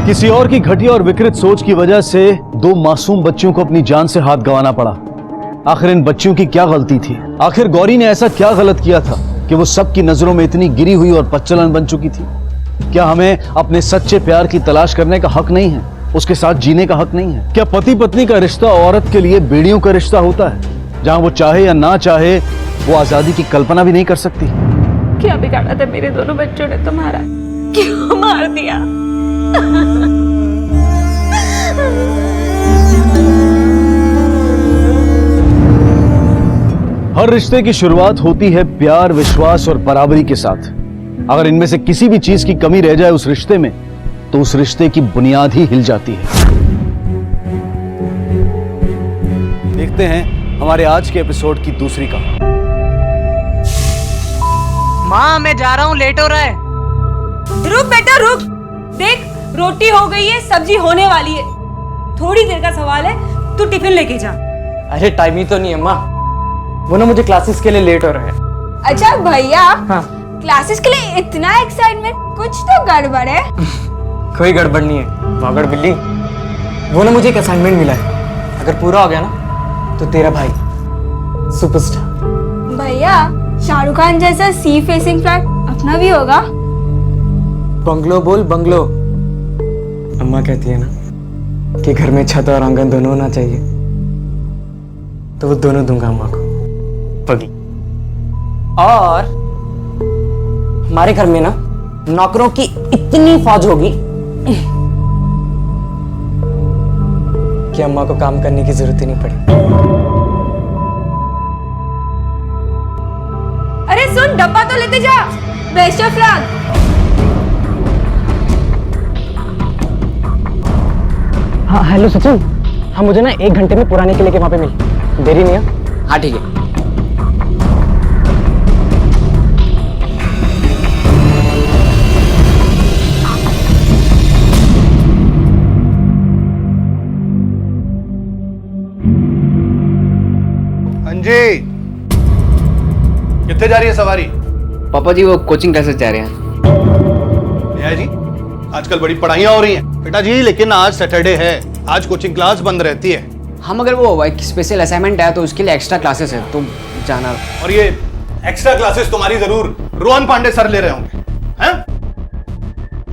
किसी और की घटिया और विकृत सोच की वजह से 2 मासूम बच्चियों को अपनी जान से हाथ गंवाना पड़ा। आखिर इन बच्चियों की क्या गलती थी? आखिर गौरी ने ऐसा क्या गलत किया था कि वो सबकी नजरों में इतनी गिरी हुई और पच्चलन बन चुकी थी? क्या हमें अपने सच्चे प्यार की तलाश करने का हक नहीं है? उसके साथ जीने का हक नहीं है? क्या पति पत्नी का रिश्ता औरत के लिए बेड़ियों का रिश्ता होता है, जहां वो चाहे या ना चाहे वो आजादी की कल्पना भी नहीं कर सकती? क्या बिगाड़ा था मेरे दोनों बच्चों ने तुम्हारा? क्यों मार दिया? हर रिश्ते की शुरुआत होती है प्यार, विश्वास और बराबरी के साथ। अगर इनमें से किसी भी चीज की कमी रह जाए उस रिश्ते में, तो उस रिश्ते की बुनियाद ही हिल जाती है। देखते हैं हमारे आज के एपिसोड की दूसरी कहानी। माँ मैं जा रहा हूँ, लेट हो रहा है। रुक बेटा रुक, देख रोटी हो गई है, सब्जी होने वाली है, थोड़ी देर का सवाल है, तू टिफिन लेके जा। अरे टाइम ही तो नहीं है माँ, वो ना मुझे क्लासेस के लिए लेट हो रहा है। अच्छा भैया, हाँ क्लासेस के लिए इतना एक्साइटमेंट, कुछ तो गड़बड़ है। कोई गड़बड़ नहीं है पागल बिल्ली, वो ना मुझे एक असाइनमेंट मिला है, अगर पूरा हो गया ना तो तेरा भाई सुपरस्टार। भैया शाहरुख खान जैसा सी फेसिंग फ्लैट अपना भी होगा। बंगलो बोल बंगलो। अम्मा कहती है ना कि घर में छत और आंगन दोनों होना चाहिए, तो वो दोनों दूंगा अम्मा को। पगली। और हमारे घर में ना नौकरों की इतनी फौज होगी कि अम्मा को काम करने की जरूरत ही नहीं पड़ेगी। अरे सुन, डब्बा तो लेते जा। Best of luck. हाँ हेलो सचिन, हाँ मुझे ना 1 घंटे में पुराने किले के वहां पे मिल, देरी नहीं है? हाँ ठीक है। अंजी, कितने जा रही है सवारी? पापा जी वो कोचिंग क्लासेस जा रहे हैं। भैया जी, आजकल बड़ी पढ़ाइयाँ हो रही हैं। बेटा जी लेकिन आज सैटरडे है, आज कोचिंग क्लास बंद रहती है। हम अगर वो एक स्पेशल असाइनमेंट है तो उसके लिए एक्स्ट्रा क्लासेस है, तो जाना। और ये एक्स्ट्रा क्लासेस तुम्हारी जरूर रोहन पांडे सर ले रहे होंगे, हैं?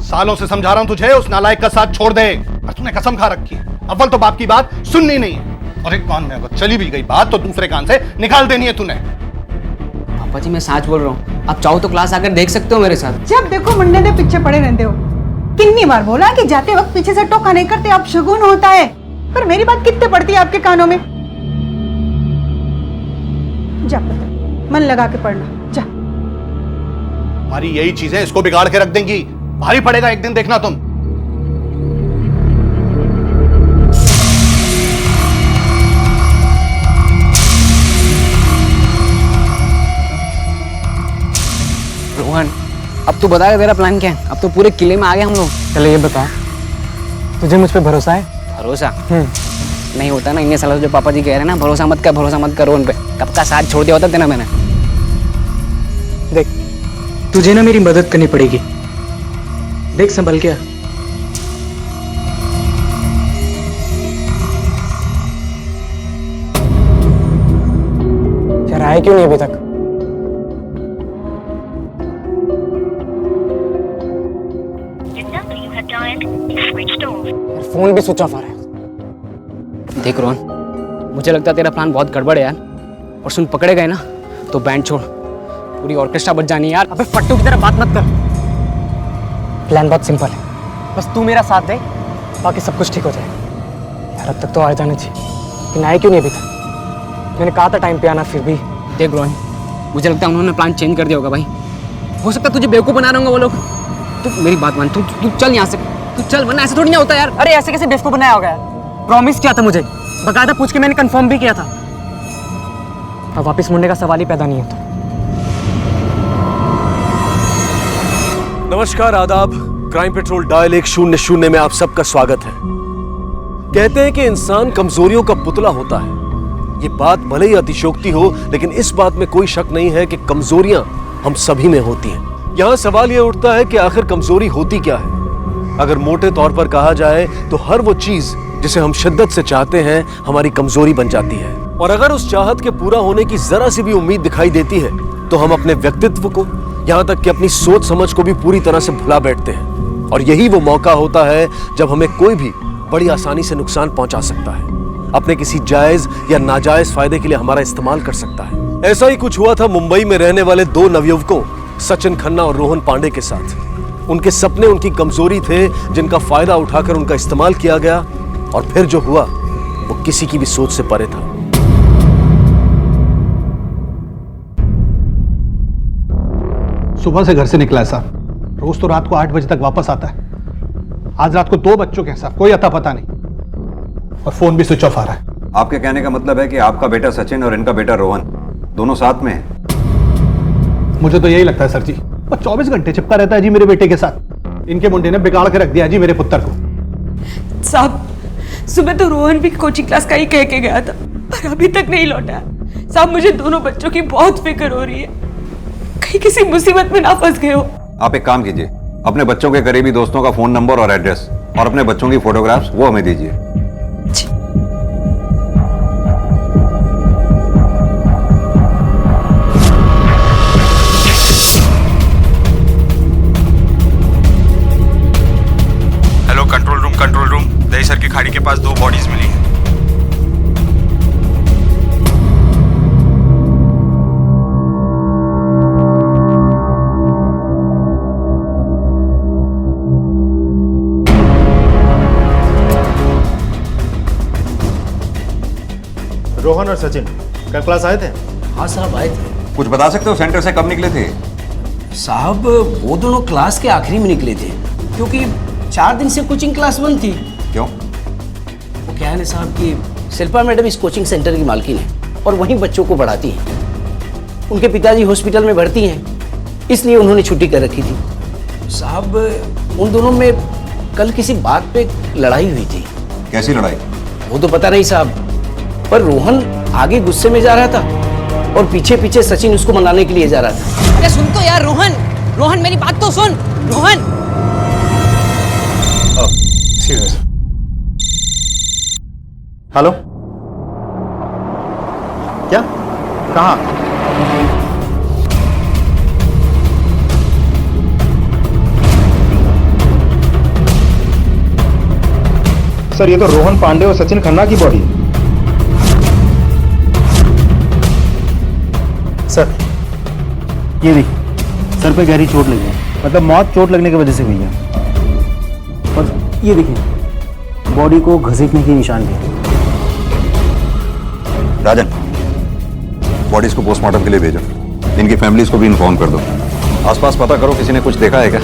सालों से समझा रहा हूं तुझे, उस नालायक का साथ छोड़ दे, पर तूने कसम खा रखी है। अव्वल तो बाप की बात सुननी नहीं है, और एक कान में अगर चली भी गई बात तो दूसरे कान से निकाल देनी है तूने। पापा जी मैं सच बोल रहा हूँ, आप चाहो तो क्लास आकर देख सकते हो मेरे साथ। जब देखो मुंडे दे पीछे पड़े रहते हो। कितनी बार बोला कि जाते वक्त पीछे से टोका नहीं करते, आप शगुन होता है, पर मेरी बात कितने पड़ती है आपके कानों में? जा मन लगा के पढ़ना, जा। हमारी यही चीजें इसको बिगाड़ के रख देंगी, भारी पड़ेगा एक दिन, देखना तुम। रोहन अब तू बता तेरा प्लान क्या है? अब तो पूरे किले में आ गए हम लोग। चलो ये बता, तुझे मुझ पे भरोसा है? भरोसा नहीं होता ना, इन्हें सालों से जो पापा जी कह रहे हैं ना, भरोसा मत कर रोहन पे। कब का साथ छोड़ दिया होता तेना मैंने। देख तुझे ना मेरी मदद करनी पड़ेगी, देख संभल के। यार आए क्यों नहीं अभी तक? फोन भी स्विच ऑफ आ रहा है। देख रोहन, मुझे लगता है तेरा प्लान बहुत गड़बड़ है यार, और सुन पकड़े गए ना तो बैंड छोड़, पूरी ऑर्केस्ट्रा बज जानी है यार। अबे फट्टू की तरह बात मत कर। प्लान बहुत सिंपल है, बस तू मेरा साथ दे, बाकी सब कुछ ठीक हो जाए। यार अब तक तो आ जाने चाहिए, लेकिन आए क्यों नहीं अभी तक? मैंने कहा था टाइम पे आना, फिर भी। देख रोहन, मुझे लगता है उन्होंने प्लान चेंज कर दिया होगा भाई। हो सकता है तुझे बेवकूफ बना रहे होंगे वो लोग। तू मेरी बात मान, तू चल यहाँ से, तू चल, वरना ऐसे थोड़ी ना होता यार। अरे ऐसे कैसे बेवकूफ बनाया होगा यार? प्रॉमिस किया था मुझे, बकायदा पूछ के मैंने कंफर्म भी किया था। अब वापस मुड़ने का सवाल ही पैदा नहीं होता। नमस्कार, आदाब। क्राइम पेट्रोल डायल 100 में आप सबका स्वागत है। कहते हैं कि इंसान कमजोरियों का पुतला होता है। ये बात भले ही अतिशयोक्ति हो, लेकिन इस बात में कोई शक नहीं है कि कमजोरियां हम सभी में होती हैं। यहाँ सवाल ये उठता है कि आखिर कमजोरी होती क्या है? अगर मोटे तौर पर कहा जाए तो हर वो चीज जिसे हम शिद्दत से चाहते हैं हमारी कमजोरी बन जाती है, और अगर उस चाहत के पूरा होने की जरा सी भी उम्मीद दिखाई देती है तो हम अपने व्यक्तित्व को, यहाँ तक कि अपनी सोच समझ को भी पूरी तरह से भुला बैठते हैं। और यही वो मौका होता है जब हमें कोई भी बड़ी आसानी से नुकसान पहुंचा सकता है, अपने किसी जायज या नाजायज फायदे के लिए हमारा इस्तेमाल कर सकता है। ऐसा ही कुछ हुआ था मुंबई में रहने वाले दो नवयुवकों सचिन खन्ना और रोहन पांडे के साथ। उनके सपने उनकी कमजोरी थे, जिनका फायदा उठाकर उनका इस्तेमाल किया गया, और फिर जो हुआ वो किसी की भी सोच से परे था। सुबह से घर से निकला है साहब, रोज तो रात को 8 बजे तक वापस आता है। आज रात को 2 बच्चों के हैं साहब, कोई अता पता नहीं, और फोन भी स्विच ऑफ आ रहा है। आपके कहने का मतलब है कि आपका बेटा सचिन और इनका बेटा रोहन दोनों साथ में हैं? मुझे तो यही लगता है सर जी, वो 24 घंटे चिपका रहता है जी मेरे बेटे के साथ। इनके मुंडे ने बिगाड़ के रख दिया जी मेरे पुत्र को। साहब सुबह तो रोहन भी कोचिंग क्लास का ही कह के गया था, पर अभी तक नहीं लौटा। साहब मुझे दोनों बच्चों की बहुत फिक्र हो रही है, कहीं किसी मुसीबत में ना फंस गए हो। आप एक काम कीजिए, अपने बच्चों के करीबी दोस्तों का फोन नंबर और एड्रेस और अपने बच्चों की फोटोग्राफ्स वो हमें दीजिए। हेलो कंट्रोल रूम, दहीसर की खाड़ी के पास 2 बॉडीज मिली हैं। रोहन और सचिन कल क्लास आए थे? हाँ साहब आए थे। कुछ बता सकते हो सेंटर से कब निकले थे? साहब वो दोनों क्लास के आखिरी में निकले थे, क्योंकि 4 दिन से कोचिंग क्लास बंद थी। क्यों? वो क्या है ना साहब कि शिल्पा मैडम इस कोचिंग सेंटर की मालकिन है और वहीं बच्चों को पढ़ाती हैं। उनके पिताजी हॉस्पिटल में भर्ती हैं, इसलिए उन्होंने छुट्टी कर रखी थी। साहब उन दोनों में कल किसी बात पे लड़ाई हुई थी। कैसी लड़ाई? वो तो पता नहीं साहब, पर रोहन आगे गुस्से में जा रहा था और पीछे पीछे सचिन उसको मनाने के लिए जा रहा था। अरे सुन तो यार रोहन मेरी बात तो सुन। रोहन हेलो, क्या? कहाँ? सर ये तो रोहन पांडे और सचिन खन्ना की बॉडी है। सर ये देखिए, सर पे गहरी चोट लगी है, मतलब मौत चोट लगने की वजह से हुई है। और ये देखिए बॉडी को घसीटने के निशान भी है। राजन, बॉडीज को पोस्टमार्टम के लिए भेजो, इनकी फैमिलीज को भी इन्फॉर्म कर दो। आसपास पता करो किसी ने कुछ देखा है क्या?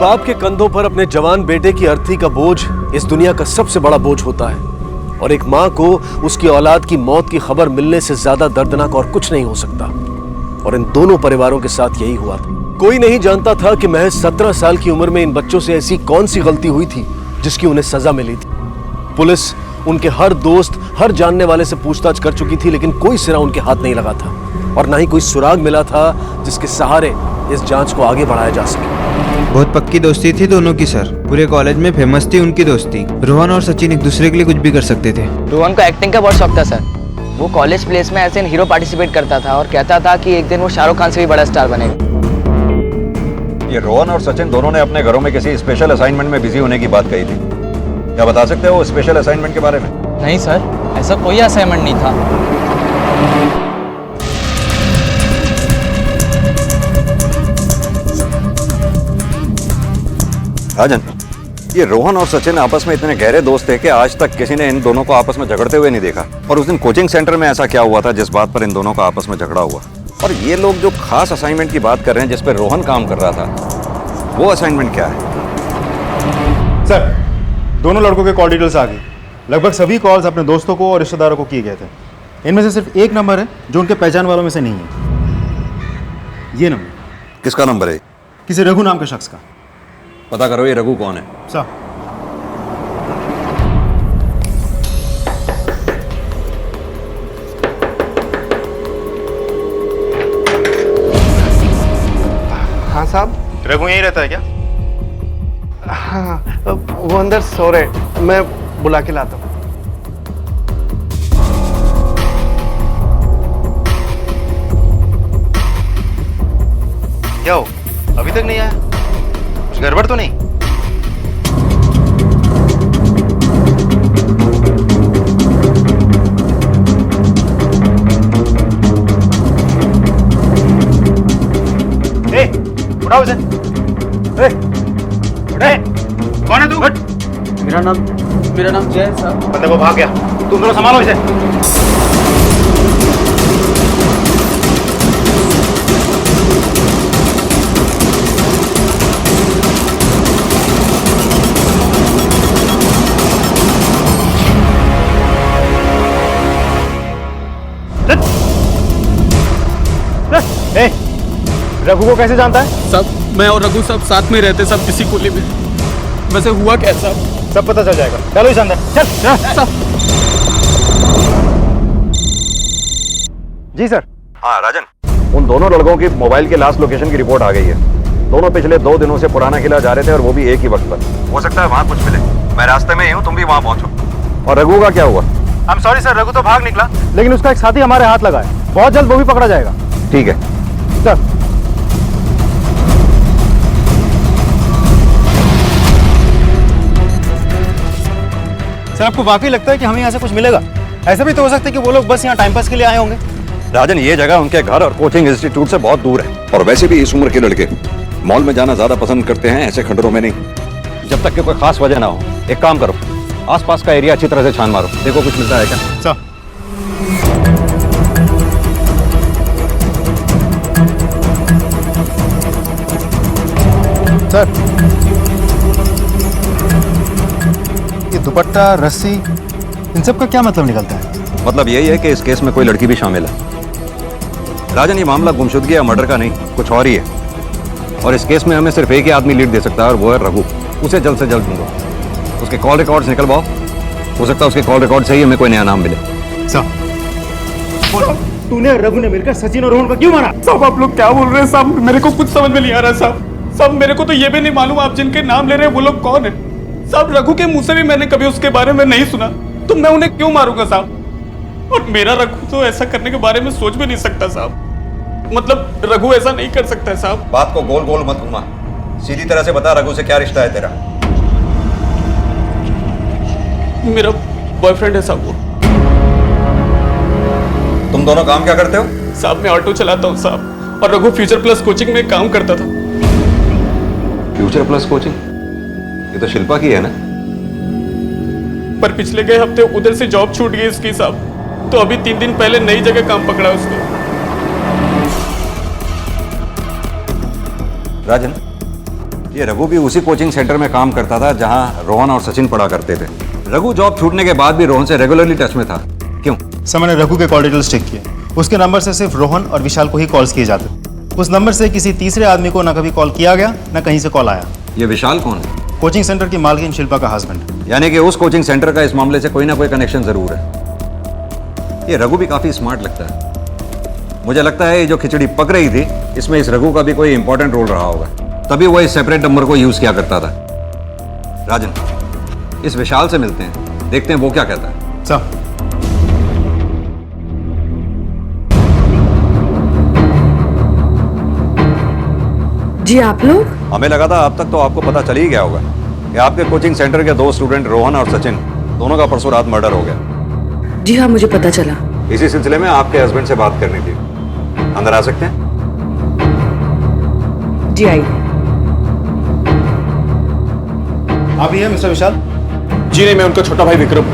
बाप के कंधों पर अपने जवान बेटे की अर्थी का बोझ इस दुनिया का सबसे बड़ा बोझ होता है, और एक मां को उसकी औलाद की मौत की खबर मिलने से ज्यादा दर्दनाक और कुछ नहीं हो सकता। और इन दोनों परिवारों के साथ यही हुआ था। कोई नहीं जानता था कि महज 17 साल की उम्र में इन बच्चों से ऐसी कौन सी गलती हुई थी जिसकी उन्हें सजा मिली थी। पुलिस उनके हर दोस्त, हर जानने वाले से पूछताछ कर चुकी थी, लेकिन कोई सिरा उनके हाथ नहीं लगा था, और ना ही कोई सुराग मिला था जिसके सहारे इस जांच को आगे बढ़ाया जा सके। बहुत पक्की दोस्ती थी दोनों की सर, पूरे कॉलेज में फेमस थी उनकी दोस्ती। रोहन और सचिन एक दूसरे के लिए कुछ भी कर सकते थे। रोहन को एक्टिंग का बहुत शौक था सर, वो कॉलेज प्लेस में ऐसे हीरो पार्टिसिपेट करता था और कहता था कि एक दिन वो शाहरुख खान से भी बड़ा स्टार बनेगा। ये रोहन और सचिन दोनों ने अपने घरों में किसी स्पेशल असाइनमेंट में बिजी होने की बात कही थी, क्या बता सकते हो स्पेशल असाइनमेंट के बारे में? नहीं सर, ऐसा कोई असाइनमेंट नहीं था। राजन, ये रोहन और सचिन आपस में इतने गहरे दोस्त थे कि आज तक किसी ने इन दोनों को आपस में झगड़ते हुए नहीं देखा। और उस दिन कोचिंग सेंटर में ऐसा क्या हुआ था जिस बात पर इन दोनों का आपस में झगड़ा हुआ? और ये लोग जो खास असाइनमेंट की बात कर रहे हैं जिस पर रोहन काम कर रहा था, वो असाइनमेंट क्या है? सर दोनों लड़कों के कॉल डिटेल्स आ गई। लगभग सभी कॉल्स अपने दोस्तों को और रिश्तेदारों को किए गए थे। इनमें से सिर्फ एक नंबर है जो उनके पहचान वालों में से नहीं है। ये नंबर। किसका नंबर है? किसी रघु नाम के शख्स का। पता करो ये रघु कौन है। सर साहब। रघु यहीं रहता है क्या? हाँ, वो अंदर सो रहे, मैं बुला के लाता हूँ। क्या हो, अभी तक नहीं आया? कुछ गड़बड़ तो नहीं? उठाओ इसे। कौन है तू? मेरा नाम जय साहब। बंदे को भाग गया, तुम दोनों संभालो इसे। रघु को कैसे जानता है? सब मैं और रघु सब साथ में रहते, सब किसी कुली में। वैसे हुआ क्या साहब? सब पता चल जाएगा, चलो इस अंदर चल। जी सर। हाँ राजन, उन दोनों लड़कों की मोबाइल के लास्ट लोकेशन की रिपोर्ट आ गई है। दोनों पिछले 2 दिनों से पुराना किला जा रहे थे और वो भी एक ही वक्त पर। हो सकता है वहाँ कुछ मिले। मैं रास्ते में ही हूँ, तुम भी वहाँ पहुँचो। और रघु का क्या हुआ? I am sorry sir, Raghu तो भाग निकला, लेकिन उसका एक साथी हमारे हाथ लगा है। बहुत जल्द वो भी पकड़ा जाएगा। ठीक है सर। सर आपको वाकई लगता है कि हमें यहाँ से कुछ मिलेगा? ऐसा भी तो हो सकता है कि वो लोग बस यहाँ टाइम पास के लिए आए होंगे। राजन, ये जगह उनके घर और कोचिंग इंस्टीट्यूट से बहुत दूर है, और वैसे भी इस उम्र के लड़के मॉल में जाना ज्यादा पसंद करते हैं, ऐसे खंडरों में नहीं। जब तक कि कोई खास वजह ना हो, एक काम करो, आसपास का एरिया अच्छी तरह से छान मारो, देखो कुछ मिलता है क्या। सर सर, ये दुपट्टा, रस्सी, इन सब का क्या मतलब निकलता है? मतलब यही है कि इस केस में कोई लड़की भी शामिल है। राजन, ये मामला गुमशुदगी या मर्डर का नहीं, कुछ और ही है। और इस केस में हमें सिर्फ एक ही आदमी लीड दे सकता है, और वो है रघु। उसे जल्द से जल्द ढूंढो। उसके कॉल रिकॉर्ड्स निकलवाओ, हो सकता है उसके कॉल रिकॉर्ड से ही हमें कोई नया नाम मिले। तूने रघु ने मिलकर सचिन और रोहन को क्यों मारा? साहब आप लोग क्या बोल रहे हैं साहब? मेरे को कुछ समझ में नहीं आ रहा साहब। साहब मेरे को तो ये भी नहीं मालूम आप जिनके नाम ले रहे हैं वो लोग कौन है। साहब रघु के मुंह से भी मैंने कभी उसके बारे में नहीं सुना, तो मैं उन्हें क्यों मारूंगा साहब? और मेरा रघु तो ऐसा करने के बारे में सोच भी नहीं सकता साहब। मतलब रघु ऐसा नहीं कर सकता है साहब। बात को गोल गोल मत घुमा, सीधी तरह से बता रघु से क्या रिश्ता है तेरा? मेरा बॉयफ्रेंड है साहब वो। तुम दोनों काम क्या करते हो? साहब मैं ऑटो चलाता हूँ साहब, और रघु फ्यूचर प्लस कोचिंग में काम करता था। Future plus coaching? ये तो शिल्पा की है ना? पर पिछले गए हफ्ते उधर से जॉब छूट गई इसकी साहब, तो अभी 3 दिन पहले नई जगह काम पकड़ा उसने। राजन, ये रघु भी उसी कोचिंग सेंटर में काम करता था जहां रोहन और सचिन पढ़ा करते थे। रघु जॉब छूटने के बाद भी रोहन से रेगुलरली टच में था, क्यों? सर मैंने रघु के कॉल डिटेल्स चेक किए, उसके नंबर से सिर्फ रोहन और विशाल को ही कॉल्स किए जाते। उस नंबर से किसी तीसरे आदमी को ना कभी कॉल किया गया, ना कहीं से कॉल आया। ये विशाल कौन है? कोचिंग सेंटर की मालकिन शिल्पा का हस्बैंड। यानी कि उस कोचिंग सेंटर का इस मामले से कोई ना कोई कनेक्शन जरूर है। ये रघु भी काफी स्मार्ट लगता है। मुझे लगता है ये जो खिचड़ी पक रही थी, इसमें इस रघु का भी कोई इंपॉर्टेंट रोल रहा होगा, तभी वो इस सेपरेट नंबर को यूज किया करता था। राजन, इस विशाल से मिलते हैं, देखते हैं वो क्या कहता है। सर। जी आप लोग? हमें लगा था अब तक तो आपको पता चल ही गया होगा कि आपके कोचिंग सेंटर के 2 स्टूडेंट रोहन और सचिन दोनों का परसों रात मर्डर हो गया। जी हाँ, मुझे पता चला। इसी सिलसिले में आपके हस्बैंड से बात करनी थी। अंदर आ सकते हैं? जी आइए। आप ही हैं मिस्टर विशाल? जी नहीं, मैं उनका छोटा भाई विक्रम।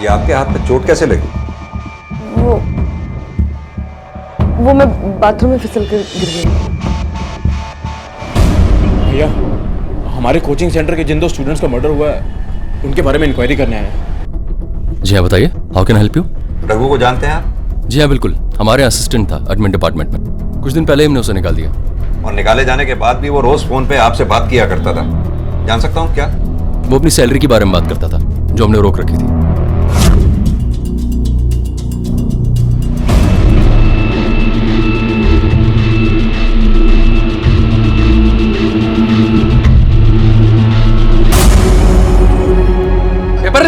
ये आपके हाथ पे चोट कैसे लगी? वो मैं बाथरूम में फिसल कर गिर गई। भैया, हमारे कोचिंग सेंटर के जिन 2 स्टूडेंट्स का मर्डर हुआ है, उनके बारे में इंक्वायरी करने आए हैं। जी हाँ, बताइए, how can I help you? Raghu को जानते हैं आप? जी हाँ बिल्कुल, हमारे असिस्टेंट था एडमिन डिपार्टमेंट में। कुछ दिन पहले ही हमने उसे निकाल दिया। और निकाले जाने के बाद भी वो रोज फोन पे आपसे बात किया करता था, जान सकता हूँ क्या? वो अपनी सैलरी के बारे में बात करता था, जो हमने रोक रखी थी।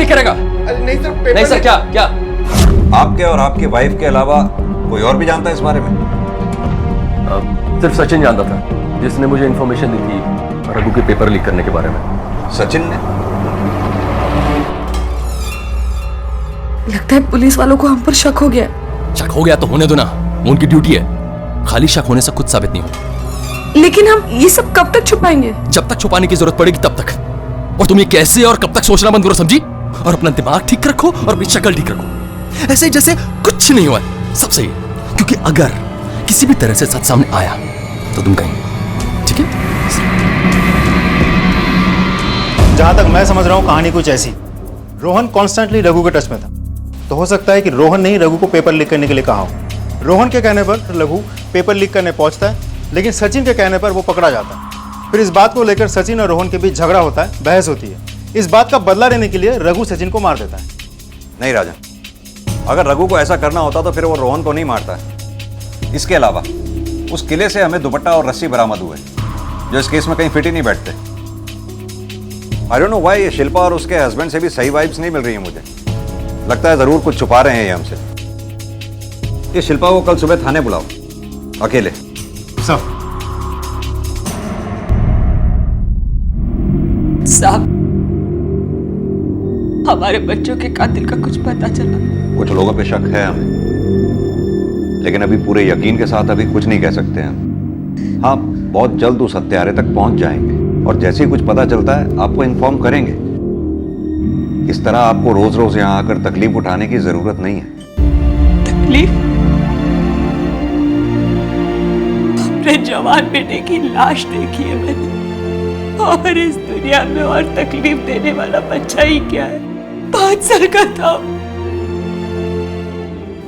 नहीं करेगा? नहीं सर, नहीं सर, क्या क्या? आपके और आपकी वाइफ के अलावा कोई और भी जानता है इस बारे में? सिर्फ सचिन जानता था, जिसने मुझे इन्फॉर्मेशन दी थी रघु के पेपर लीक करने के बारे में। सचिन ने? लगता है पुलिस वालों को हम पर शक हो गया। शक हो गया तो होने दो ना, उनकी ड्यूटी है। खाली शक होने से कुछ साबित नहीं होता। लेकिन हम ये सब कब तक छुपाएंगे? जब तक छुपाने की जरूरत पड़ेगी तब तक। और तुम ये कैसे और कब तक सोचना बंद करो, समझी? और अपना दिमाग ठीक रखो और अपनी शक्ल ठीक रखो, ऐसे जैसे कुछ नहीं हुआ है। सब सही है, क्योंकि अगर किसी भी तरह से सच सामने आया तो तुम कहीं, ठीक है? जहां तक मैं समझ रहा हूं कहानी कुछ ऐसी, रोहन कॉन्स्टेंटली रघु के टच में था, तो हो सकता है कि रोहन ने ही रघु को पेपर लीक करने के लिए कहा हो। रोहन के कहने पर रघु पेपर लीक करने पहुंचता है, लेकिन सचिन के कहने पर वो पकड़ा जाता है। फिर इस बात को लेकर सचिन और रोहन के बीच झगड़ा होता है, बहस होती है। इस बात का बदला लेने के लिए रघु सचिन को मार देता है। नहीं राजन, अगर रघु को ऐसा करना होता तो फिर वो रोहन को नहीं मारता। इसके अलावा उस किले से हमें दुपट्टा और रस्सी बरामद हुए, जो इस केस में कहीं फिट ही नहीं बैठते। आई डोंट नो व्हाई ये शिल्पा और उसके हस्बैंड से भी सही वाइब्स नहीं मिल रही है मुझे। लगता है जरूर कुछ छुपा रहे हैं ये हमसे। ये शिल्पा को कल सुबह थाने बुलाओ, अकेले। सब साहब, हमारे बच्चों के कातिल का कुछ पता चला? कुछ लोगों पे शक है हमें, लेकिन अभी पूरे यकीन के साथ अभी कुछ नहीं कह सकते हैं। हाँ, बहुत जल्द उस हत्यारे तक पहुंच जाएंगे और जैसे ही कुछ पता चलता है आपको इन्फॉर्म करेंगे। इस तरह आपको रोज रोज यहाँ आकर तकलीफ उठाने की जरूरत नहीं है। तकलीफ? अपने जवान बेटे की लाश देखी है मैंने, और इस दुनिया में और तकलीफ देने वाला बच्चा ही क्या है। 5 साल का था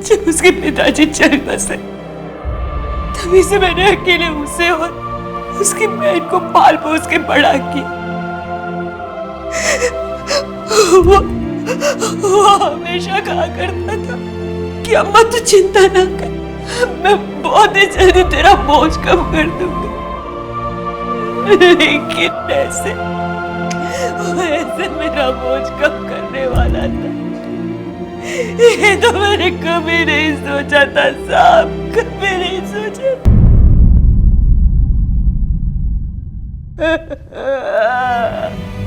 जब उसके पिताजी चल बसे, तभी से मैंने अकेले उसे और उसकी बहन को पाल पोस के बड़ा किया। वो हमेशा कहा करता था कि अम्मा तू चिंता ना कर, मैं बहुत ही जल्दी तेरा बोझ कम कर दूंगी। लेकिन ऐसे मेरा बोझ कम करने वाला था, ये तो मैंने कभी नहीं सोचा था साहब, कभी नहीं सोचा।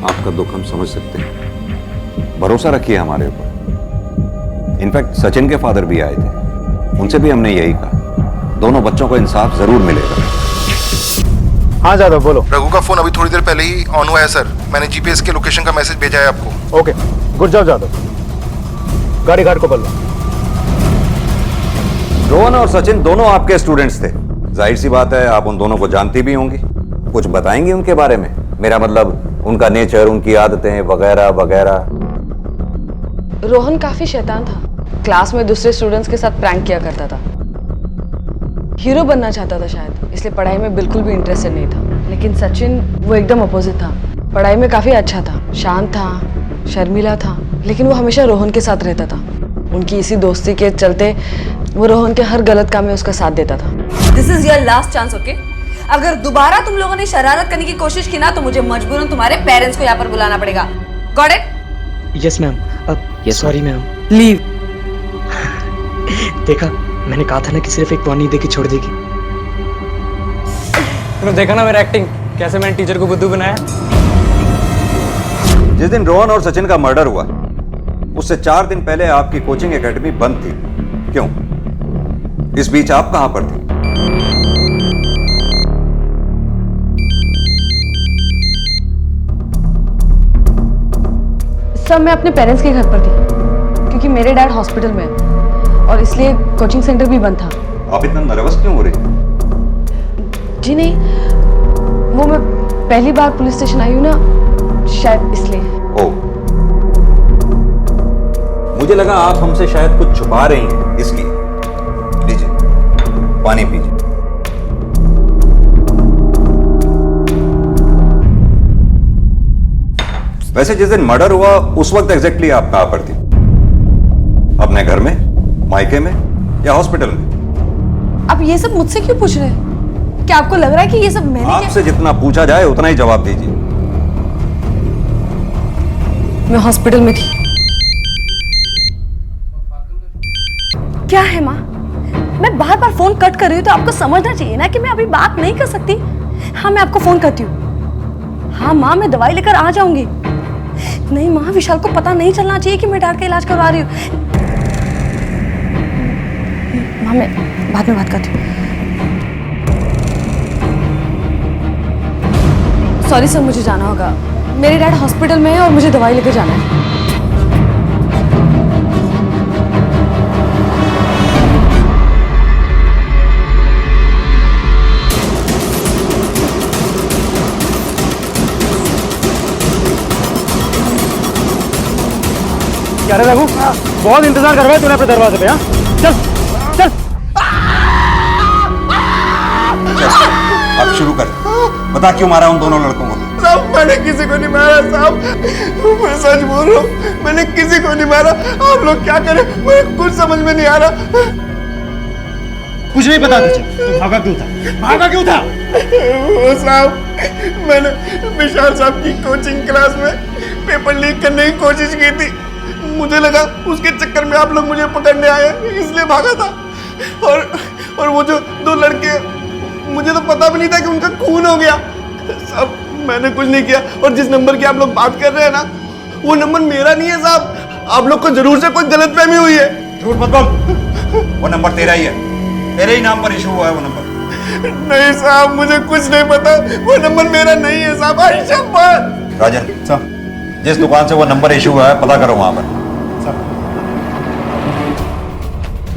आपका दुख हम समझ सकते हैं, भरोसा रखिए हमारे ऊपर। इनफैक्ट सचिन के फादर भी आए थे, उनसे भी हमने यही कहा, दोनों बच्चों को इंसाफ जरूर मिलेगा। हाँ जादव बोलो। रघु का फोन अभी थोड़ी देर पहले ही ऑन हुआ है सर, मैंने जीपीएस के लोकेशन का मैसेज भेजा है आपको। ओके, गुड जॉब जादव, गाड़ी घाट को बदलो। रोहन और सचिन दोनों आपके स्टूडेंट्स थे, जाहिर सी बात है आप उन दोनों को जानती भी होंगी। कुछ बताएंगी उनके बारे में? मेरा मतलब उनका नेचर, उनकी आदतें वगैरह वगैरह। रोहन काफी शैतान था, क्लास में दूसरे स्टूडेंट्स के साथ प्रैंक किया करता था, हीरो बनना चाहता था शायद, इसलिए पढ़ाई में बिल्कुल भी इंटरेस्टेड नहीं था। लेकिन सचिन वो एकदम अपोजिट था, पढ़ाई में काफी अच्छा था, शांत था, शर्मीला था, लेकिन वो हमेशा रोहन के साथ रहता था। उनकी इसी दोस्ती के चलते वो रोहन के हर गलत काम में उसका साथ देता था। This is your last chance, okay? अगर दोबारा तुम लोगों ने शरारत करने की कोशिश की ना तो मुझे मजबूरन तुम्हारे पेरेंट्स को यहाँ पर बुलाना पड़ेगा। Got it? Yes ma'am. Sorry ma'am, leave. देखा, मैंने कहा था ना कि सिर्फ एक वार्निंग देके छोड़ देगी। तुमने देखा ना मेरा एक्टिंग, कैसे मैंने टीचर को बुद्धू बनाया। जिस दिन रोहन और सचिन का मर्डर हुआ उससे 4 दिन पहले आपकी कोचिंग एकेडमी बंद थी, क्यों? इस बीच आप कहां पर थे? सब मैं अपने पेरेंट्स के घर पर थी, क्योंकि मेरे डैड हॉस्पिटल में है और इसलिए कोचिंग सेंटर भी बंद था। आप इतना नर्वस क्यों हो रही? जी नहीं, वो मैं पहली बार पुलिस स्टेशन आई हूँ ना, शायद इसलिए। ओ, मुझे लगा आप हमसे शायद कुछ छुपा रही हैं, इसलिए। लीजिए, पानी पीजिए। वैसे जिस दिन मर्डर हुआ उस वक्त एग्जैक्टली आप कहां पर थी? अपने घर में, मायके में या हॉस्पिटल में? आप ये सब मुझसे क्यों पूछ रहे हैं? क्या आपको लग रहा है कि ये सब मैंने आपसे जितना पूछा जाए उतना ही जवाब दीजिए। मैं हॉस्पिटल में थी। क्या है माँ? मैं बार बार फोन कट कर रही हूँ तो आपको समझना चाहिए ना कि मैं अभी बात नहीं कर सकती। हाँ, मैं आपको फोन करती हूँ। हाँ माँ, मैं दवाई लेकर आ जाऊंगी। नहीं माँ, विशाल को पता नहीं चलना चाहिए कि मैं डॉक्टर का इलाज करवा रही हूँ। माँ, मैं बाद में बात करती हूँ। सॉरी सर, मुझे जाना होगा। मेरे डैड हॉस्पिटल में है और मुझे दवाई लेकर जाना है। क्या रे रघु, बहुत इंतजार कर रहे हैं तूने अपने दरवाजे पे। हाँ चल चल। अब शुरू कर, बता क्यों मारा उन दोनों लड़कों को? साहब, मैंने किसी को नहीं मारा साहब, मैं सच बोल रहा हूँ, मैंने किसी को नहीं मारा। आप लोग क्या करें, मुझे कुछ समझ में नहीं आ रहा। कुछ नहीं पता तुझे, तू भागा क्यों था? भागा क्यों था? वो साहब, मैंने विशाल साहब की कोचिंग क्लास में पेपर लीक करने की कोशिश की थी। मुझे लगा उसके चक्कर में आप लोग मुझे पकड़ने आए, इसलिए भागा था। और वो जो दो लड़के, मुझे तो पता भी नहीं था कि उनका खून हो गया। साहब, मैंने कुछ नहीं किया। और जिस नंबर की आप लोग बात कर रहे हैं ना, वो नंबर मेरा नहीं है साहब। आप लोग को जरूर से कोई गलतफहमी हुई है। झूठ मत बोल, वो नंबर तेरा ही है, तेरे ही नाम पर इशू हुआ है वो नंबर। नहीं साहब, मुझे कुछ नहीं पता, वो नंबर मेरा नहीं है साहब। राजन साहब, जिस दुकान से वो नंबर इशू हुआ है पता करो वहां पर।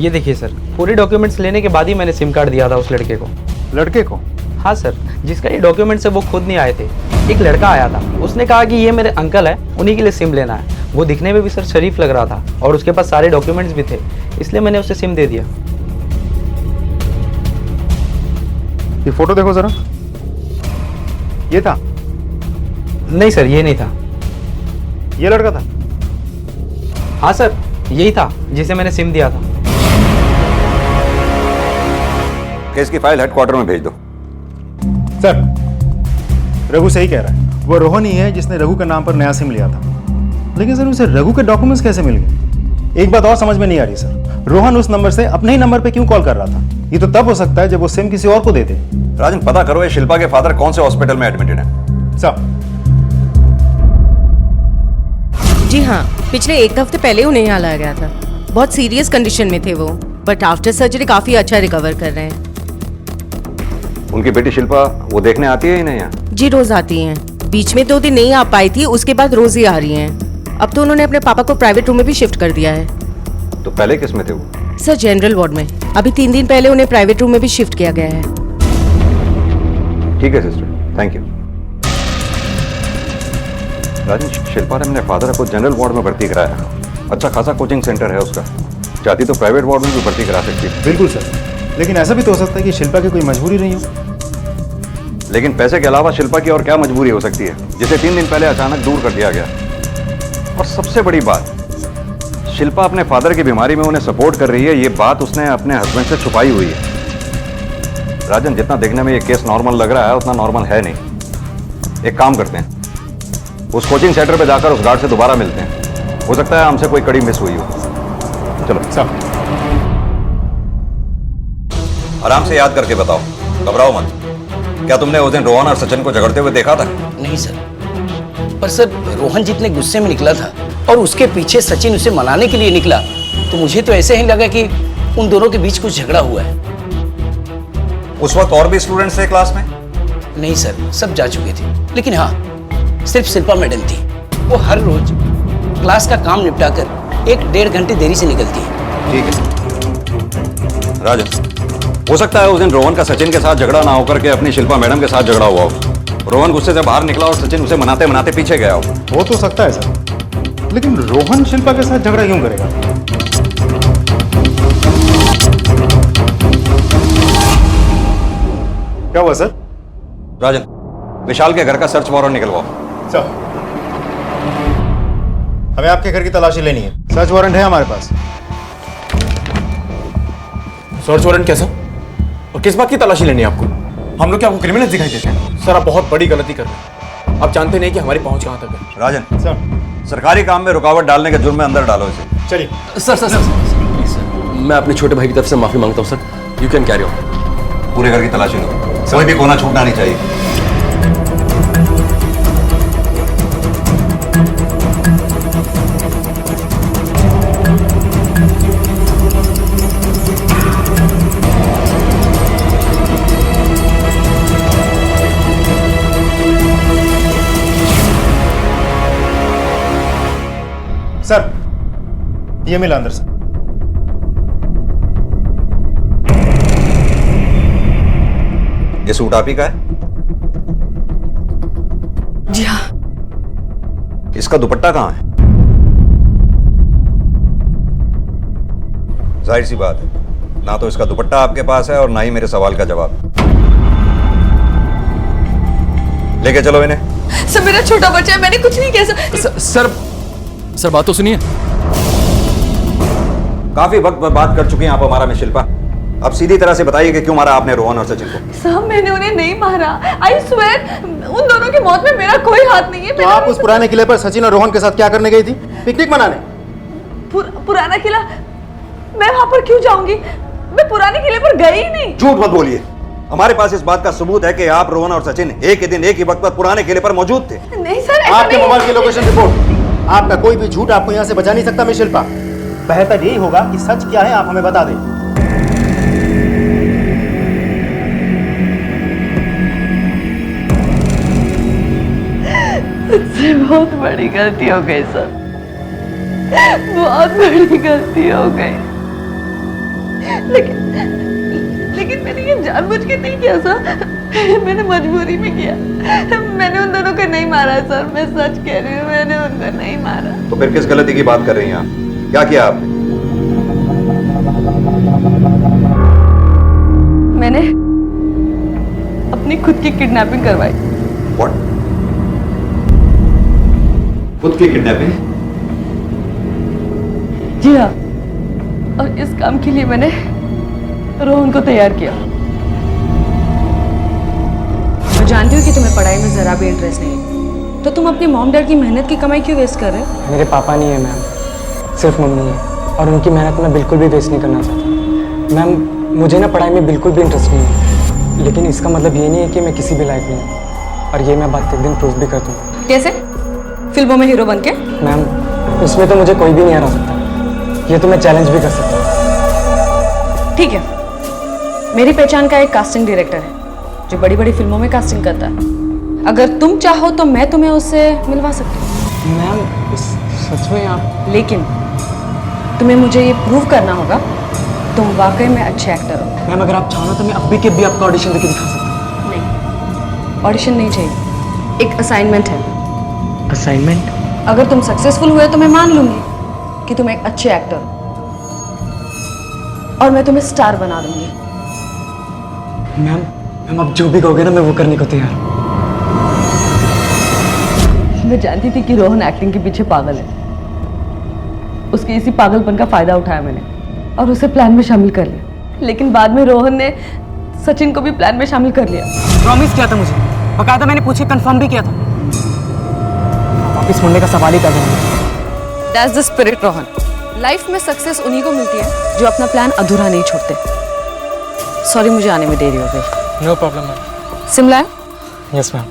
ये देखिए सर, पूरे डॉक्यूमेंट्स लेने के बाद ही मैंने सिम कार्ड दिया था उस लड़के को। लड़के को? हाँ सर, जिसका ये डॉक्यूमेंट्स है वो खुद नहीं आए थे। एक लड़का आया था, उसने कहा कि ये मेरे अंकल है, उन्हीं के लिए सिम लेना है। वो दिखने में भी सर शरीफ लग रहा था और उसके पास सारे डॉक्यूमेंट्स भी थे, इसलिए मैंने उसे सिम दे दिया। ये फोटो देखो जरा, ये था? नहीं सर, ये नहीं था। ये लड़का था? हाँ सर, यही था जिसे मैंने सिम दिया था। केस की फाइल हेडक्वार्टर में भेज दो। सर, रघु सही कह रहा है, वो रोहन ही है जिसने रघु के नाम पर नया सिम लिया था। लेकिन सर, उसे रघु के डॉक्यूमेंट्स कैसे मिल गए? एक बात और समझ में नहीं आ रही सर, रोहन उस नंबर से अपने ही नंबर पे क्यों कॉल कर रहा था? ये तो तब हो सकता है जब वो सिम किसी और को दे दे। राजन, पता करो ये शिल्पा के फादर कौन से हॉस्पिटल में एडमिटेड है। सर, जी हाँ, पिछले एक हफ्ते पहले उन्हें यहाँ लाया गया था। बहुत सीरियस कंडीशन में थे वो, बट आफ्टर सर्जरी काफी अच्छा रिकवर कर रहे हैं। उनकी बेटी शिल्पा वो देखने आती है ही नहीं यहाँ? जी रोज आती हैं। बीच में 2 दिन नहीं आ पाई थी, उसके बाद रोज ही आ रही हैं। अब तो उन्होंने अपने पापा को प्राइवेट रूम में भी शिफ्ट कर दिया है। तो पहले किस में थे वो? सर, जनरल वार्ड में। अभी 3 दिन पहले उन्हें प्राइवेट रूम में भी शिफ्ट किया गया है। ठीक है सिस्टर, थैंक यू। राजन, शिल्पा ने अपने फादर को जनरल वार्ड में भर्ती कराया। अच्छा खासा कोचिंग सेंटर है उसका, चाहती तो प्राइवेट वार्ड में भी भर्ती करा सकती है। बिल्कुल सर, लेकिन ऐसा भी तो हो सकता है कि शिल्पा की कोई मजबूरी नहीं हो। लेकिन पैसे के अलावा शिल्पा की और क्या मजबूरी हो सकती है जिसे 3 दिन पहले अचानक दूर कर दिया गया? और सबसे बड़ी बात, शिल्पा अपने फादर की बीमारी में उन्हें सपोर्ट कर रही है, ये बात उसने अपने हस्बैंड से छुपाई हुई है। राजन, जितना देखने में ये केस नॉर्मल लग रहा है उतना नॉर्मल है नहीं। एक काम करते हैं, उस कोचिंग सेंटर पे जाकर उस गार्ड से दोबारा मिलते हैं, हो सकता है हमसे कोई कड़ी मिस हुई हो। चलो सब आराम से याद करके बताओ, घबराओ मत। क्या तुमने उस दिन रोहन और सचिन को झगड़ते हुए देखा था? नहीं सर, पर सर रोहन जितने गुस्से में निकला था और उसके पीछे सचिन उसे मनाने के लिए निकला, तो मुझे तो ऐसे ही लगा कि उन दोनों के बीच कुछ झगड़ा हुआ है। उस वक्त और भी स्टूडेंट्स थे क्लास में? नहीं सर, सब जा चुके थे, लेकिन हाँ, सिर्फ शिल्पा मैडम थी। वो हर रोज क्लास का काम निपटाकर 1-1.5 घंटे देरी से निकलती है। ठीक है राजन, हो सकता है उस दिन रोहन का सचिन के साथ झगड़ा ना होकर के अपनी शिल्पा मैडम के साथ झगड़ा हुआ हो। रोहन गुस्से से बाहर निकला और सचिन उसे मनाते मनाते पीछे गया हो। हो तो सकता है सर, लेकिन रोहन शिल्पा के साथ झगड़ा क्यों करेगा? क्या हुआ सर? राजन, विशाल के घर का सर्च वारंट निकलवाओ। सर, हमें आपके घर की तलाशी लेनी है। सर्च वारंट है हमारे पास। सर्च वारंट कैसा और किस बात की तलाशी लेनी है आपको? हम लोग क्या आपको क्रिमिनल दिखाई देते हैं? सर, आप बहुत बड़ी गलती कर रहे हैं। आप जानते नहीं कि हमारी पहुंच कहां तक है। राजन सर, सरकारी काम में रुकावट डालने के जुर्म में अंदर डालो इसे। चलिए। सर प्लीज सर, मैं अपने छोटे भाई की तरफ से माफी मांगता हूँ sir. You can carry on. पूरे घर की तलाशी लो, कोई भी कोना छूटना नहीं चाहिए। सर, ये मिला अंदर से। ये सूट आप ही का है? जी हाँ। इसका दुपट्टा कहां है? जाहिर सी बात है, ना तो इसका दुपट्टा आपके पास है और ना ही मेरे सवाल का जवाब। लेके चलो इन्हें। सर मेरा छोटा बच्चा है, मैंने कुछ नहीं किया। सर बात तो सुनिए। काफी वक्त बर्बाद कर चुके हैं आप हमारा में शिल्पा। अब सीधी तरह से बताइए कि क्यों मारा आपने रोहन और सचिन को? साहब मैंने उन्हें नहीं मारा। आई स्वेयर उन दोनों की मौत में मेरा कोई हाथ नहीं है। तो आप उस पुराने किले पर सचिन और रोहन के साथ क्या करने गई थी? पिकनिक मनाने? पुराना किला? मैं वहां पर क्यों जाऊंगी? मैं पुराने किले पर गई ही नहीं। झूठ मत बोलिए। हमारे पास इस बात का सबूत है कि आप रोहन और सचिन एक ही दिन एक ही वक्त पर पुराने किले पर मौजूद थे। नहीं सर, आपके मोबाइल की लोकेशन रिपोर्ट, आपका कोई भी झूठ आपको यहाँ से बचा नहीं सकता मिस शिल्पा। बेहतर यही होगा कि सच क्या है आप हमें बता दें। मुझसे बहुत बड़ी गलती हो गई सर, बहुत बड़ी गलती हो गई। लेकिन मैंने ये जानबूझ के नहीं किया सर, मैंने मजबूरी में किया। मैंने उन दोनों को नहीं मारा सर, मैं सच कह रही हूँ, मैंने उनको नहीं मारा। तो फिर किस गलती की बात कर रही हैं आप? क्या किया आपने? मैंने अपनी खुद की किडनैपिंग करवाई। What? खुद की किडनैपिंग? जी हाँ, और इस काम के लिए मैंने रोहन को तैयार किया। मैं जानती हूँ कि तुम्हें पढ़ाई में जरा भी इंटरेस्ट नहीं है, तो तुम अपनी मॉम डैड की मेहनत की कमाई क्यों वेस्ट कर रहे हो? मेरे पापा नहीं है मैम, सिर्फ मम्मी है, और उनकी मेहनत मैं बिल्कुल भी वेस्ट नहीं करना चाहता। मैम मुझे ना पढ़ाई में बिल्कुल भी इंटरेस्ट नहीं है, लेकिन इसका मतलब ये नहीं है कि मैं किसी भी लायक नहीं हूँ, और ये मैं बात एक दिन प्रूव भी कर दूँगा। कैसे? फिल्मों में हीरो बन के? मैम उसमें तो मुझे कोई भी नहीं हरा सकता, ये तो मैं चैलेंज भी कर सकता हूँ। ठीक है, मेरी पहचान का एक कास्टिंग डायरेक्टर है जो बड़ी बड़ी फिल्मों में कास्टिंग करता है। अगर तुम चाहो तो मैं तुम्हें उससे मिलवा सकती हूँ। मैम सच में आप? लेकिन तुम्हें मुझे ये प्रूव करना होगा तुम वाकई में अच्छे एक्टर हो। मैम अगर आप चाहो तो मैं अभी के भी आपका ऑडिशन देके दिखा सकता हूँ। नहीं, ऑडिशन नहीं चाहिए, एक असाइनमेंट है। असाइनमेंट? अगर तुम सक्सेसफुल हुए तो मैं मान लूंगी कि तुम एक अच्छे एक्टर हो और मैं तुम्हें स्टार बना दूंगी। मैम आप जो भी कहोगे ना मैं वो करने को तैयार हूँ। मैं जानती थी कि रोहन एक्टिंग के पीछे पागल है, उसके इसी पागलपन का फायदा उठाया मैंने और उसे प्लान में शामिल कर लिया। लेकिन बाद में रोहन ने सचिन को भी प्लान में शामिल कर लिया। प्रॉमिस किया था मुझे, बकायदा मैंने पूछे कंफर्म भी किया था। वापिस मुड़ने का सवाल ही पैदा नहीं। That's the spirit Rohan. Life में सक्सेस उन्हीं को मिलती है जो अपना प्लान अधूरा नहीं छोड़ते। सॉरी मुझे आने में देरी हो गई। No problem ma'am. Shimla? Yes ma'am.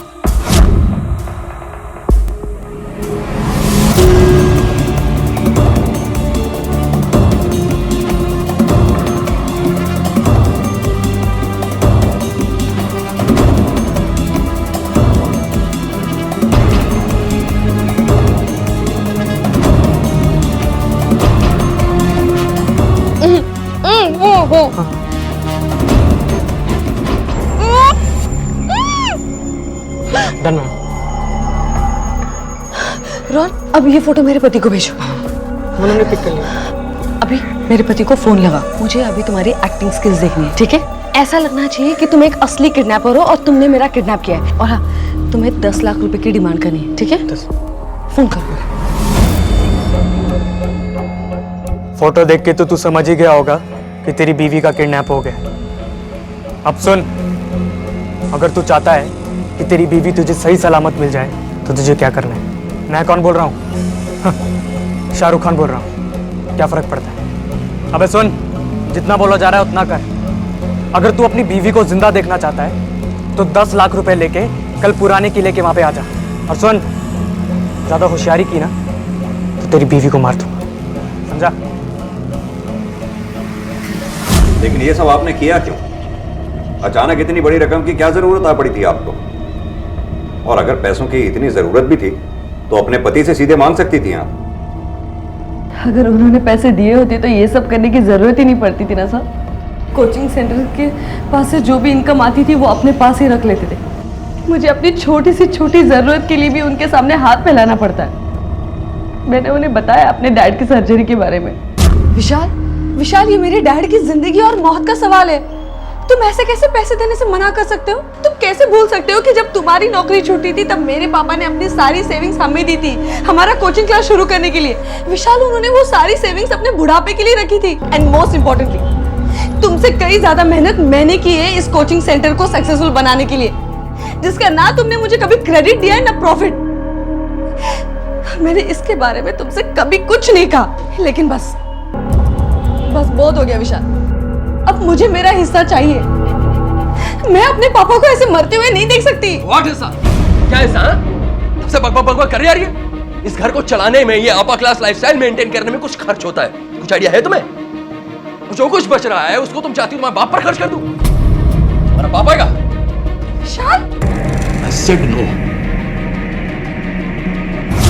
Done ma'am. Rohan अब ये फोटो मेरे पति को भेजो। उन्होंने पिक कर लिया। अभी मेरे पति को फोन लगा, मुझे अभी तुम्हारी एक्टिंग स्किल्स देखनी है, ठीक है? ऐसा लगना चाहिए कि तुम एक असली किडनैपर हो और तुमने मेरा किडनैप किया है। और हाँ, तुम्हें 10 लाख रुपए की डिमांड करनी है, ठीक है? फोन करो। फोटो देख के तो तू समझ ही गया होगा कि तेरी बीवी का किडनैप हो गया। अब सुन, अगर तू चाहता है कि तेरी बीवी तुझे सही सलामत मिल जाए तो तुझे क्या करना है? मैं कौन बोल रहा हूँ? शाहरुख खान बोल रहा हूँ। क्या फर्क पड़ता है? अबे सुन, जितना बोला जा रहा है उतना कर। अगर तू अपनी बीवी को जिंदा देखना चाहता है तो 10 लाख रुपए लेके कल पुराने किले के वहां पे आ जा। और सुन, ज्यादा होशियारी की ना तो तेरी बीवी को मार दूंगा, समझा? लेकिन ये सब आपने किया क्यों? अचानक इतनी बड़ी रकम की क्या जरूरत आ पड़ी थी आपको? और अगर पैसों की इतनी जरूरत भी थी तो अपने पति से सीधे मांग सकती थी आप। अगर उन्होंने पैसे दिए होते तो ये सब करने की जरूरत ही नहीं पड़ती थी ना सर। कोचिंग सेंटर के पास से जो भी इनकम आती थी वो अपने पास ही रख लेते थे। मुझे अपनी छोटी से छोटी जरूरत के लिए भी उनके सामने हाथ फैलाना पड़ता है। मैंने उन्हें बताया अपने डैड की सर्जरी के बारे में। विशाल, विशाल, ये मेरे डैड की जिंदगी और मौत का सवाल है। तुम ऐसे कैसे पैसे देने से मना कर सकते हो? तुम कैसे भूल सकते हो कि जब तुम्हारी नौकरी छूटी थी तब मेरे पापा ने अपनी सारी सेविंग्स हमें दी थी हमारा कोचिंग क्लास शुरू करने के लिए। विशाल, उन्होंने वो सारी सेविंग्स अपने बुढ़ापे के लिए रखी थी। एंड मोस्ट इम्पोर्टेंटली तुमसे कई ज्यादा मेहनत मैंने की है इस कोचिंग सेंटर को सक्सेसफुल बनाने के लिए, जिसका ना तुमने मुझे कभी क्रेडिट दिया है ना प्रॉफिट। मैंने इसके बारे में तुमसे कभी कुछ नहीं कहा, लेकिन बस बहुत हो गया विशाल। अब मुझे मेरा हिस्सा चाहिए। मैं अपने पापा को ऐसे मरते हुए नहीं देख सकती। व्हाट हिस्सा? क्या हिस्सा? सबसे बकबक कर रही आ रही है। इस घर को चलाने में, ये अपर क्लास लाइफस्टाइल मेंटेन करने में कुछ खर्च होता है। कुछ आइडिया है तुम्हें? जो कुछ बच रहा है उसको तुम चाहती हो तुम्हारे बाप पर खर्च कर दूं? तुम्हारा बाप आएगा? विशाल, I said no.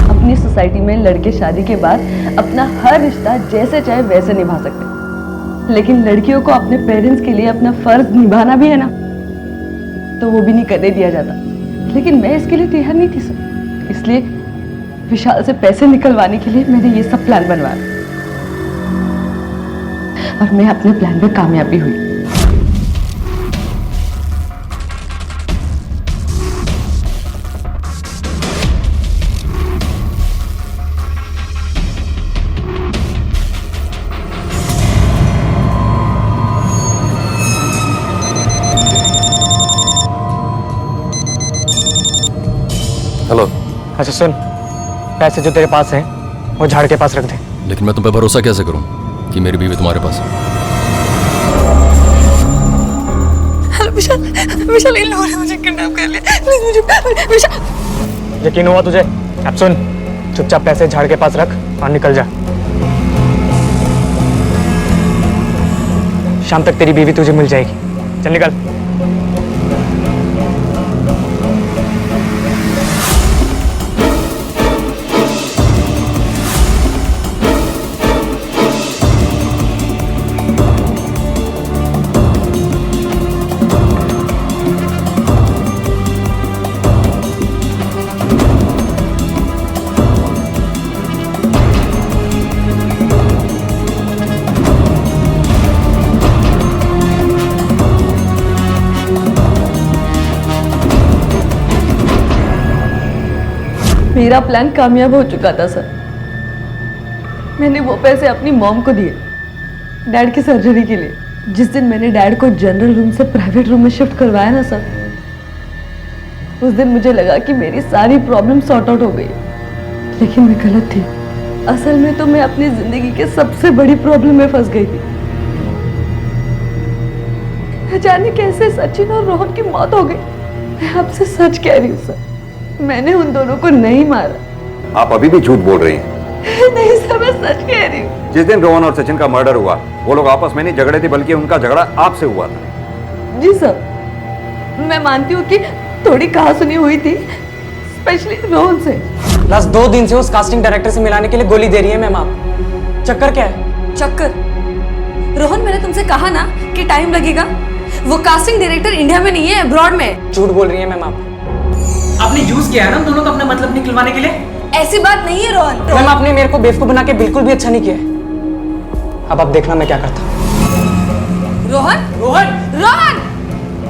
अपनी सोसाइटी में लड़के शादी के बाद अपना हर रिश्ता जैसे चाहे वैसे निभा सकते हैं, लेकिन लड़कियों को अपने पेरेंट्स के लिए अपना फर्ज निभाना भी है ना, तो वो भी नहीं करने दिया जाता। लेकिन मैं इसके लिए तैयार नहीं थी सर, इसलिए विशाल से पैसे निकलवाने के लिए मैंने ये सब प्लान बनवाया और मैं अपने प्लान में कामयाबी हुई। हेलो। अच्छा सुन, पैसे जो तेरे पास हैं वो झाड़ के पास रख दे। लेकिन मैं तुम पे भरोसा कैसे करूं कि मेरी बीवी तुम्हारे पास है? हेलो विशाल, विशाल, इन लोगों ने मुझे किडनैप कर लिया। प्लीज मुझे, विशाल। यकीन हुआ तुझे? अब सुन, चुपचाप पैसे झाड़ के पास रख और निकल जा। शाम तक तेरी बीवी तुझे मिल जाएगी। चल निकल। मेरा प्लान कामयाब हो चुका था सर। मैंने वो पैसे अपनी मॉम को दिए डैड की सर्जरी के लिए। जिस दिन मैंने डैड को जनरल रूम से प्राइवेट रूम में शिफ्ट करवाया ना सर, उस दिन मुझे लगा कि मेरी सारी प्रॉब्लम सॉर्ट आउट हो गई, लेकिन मैं गलत थी। असल में तो मैं अपनी जिंदगी के सबसे बड़ी प्रॉब्लम में फंस गई थी। न जाने कैसे सचिन और रोहन की मौत हो गई। मैं आपसे सच कह रही हूँ सर, मैंने उन दोनों को नहीं मारा। आप अभी भी झूठ बोल रही हैं। नहीं सर, मैं सच कह रही हूँ। जिस दिन रोहन और सचिन का मर्डर हुआ वो लोग आपस में नहीं झगड़े थे, बल्कि उनका झगड़ा आपसे हुआ था। जी सर, मैं मानती हूँ कि थोड़ी कहा सुनी हुई थी, स्पेशली रोहन से। लास्ट 2 दिन से उस कास्टिंग डायरेक्टर से मिलाने के लिए गोली दे रही है मैम आप। चक्कर क्या है? चक्कर? रोहन, मैंने तुमसे कहा ना कि टाइम लगेगा। वो कास्टिंग डायरेक्टर इंडिया में नहीं है, अब्रॉड में। झूठ बोल रही है मैम आप। आपने यूज किया है ना दोनों को अपना मतलब निकलवाने के लिए। ऐसी बात नहीं है रोहन। मैम आपने मेरे को बेवकूफ बना के बिल्कुल भी अच्छा नहीं किया। अब आप देखना मैं क्या करता हूँ। रोहन, रोहन, रोहन!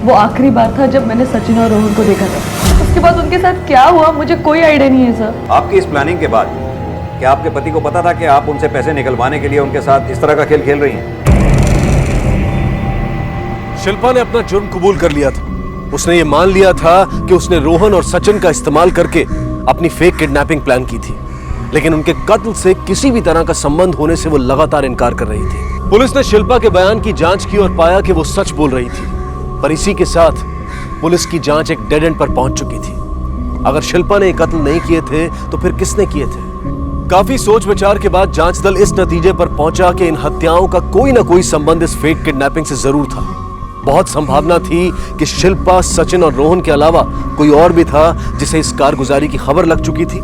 वो आखिरी बार था जब मैंने सचिन और रोहन को देखा था। उसके बाद उनके साथ क्या हुआ मुझे कोई आइडिया नहीं है सर। आपकी इस प्लानिंग के बाद क्या आपके पति को पता था कि आप उनसे पैसे निकलवाने के लिए उनके साथ इस तरह का खेल खेल रही हैं? शिल्पा ने अपना जुर्म कबूल कर लिया था। उसने ये मान लिया था कि उसने रोहन और सचिन का इस्तेमाल करके अपनी फेक किडनैपिंग प्लान की थी, लेकिन उनके कत्ल से किसी भी तरह का संबंध होने से वो लगातार इनकार कर रही थी। पुलिस ने शिल्पा के बयान की जांच की और पाया कि वो सच बोल रही थी, पर इसी के साथ पुलिस की जांच एक डेड एंड पर पहुंच चुकी थी। अगर शिल्पा ने कत्ल नहीं किए थे तो फिर किसने किए थे? काफी सोच विचार के बाद जांच दल इस नतीजे पर पहुंचा कि इन हत्याओं का कोई ना कोई संबंध इस फेक किडनैपिंग से जरूर था। बहुत संभावना थी कि शिल्पा, सचिन और रोहन के अलावा कोई और भी था जिसे इस कारगुजारी की खबर लग चुकी थी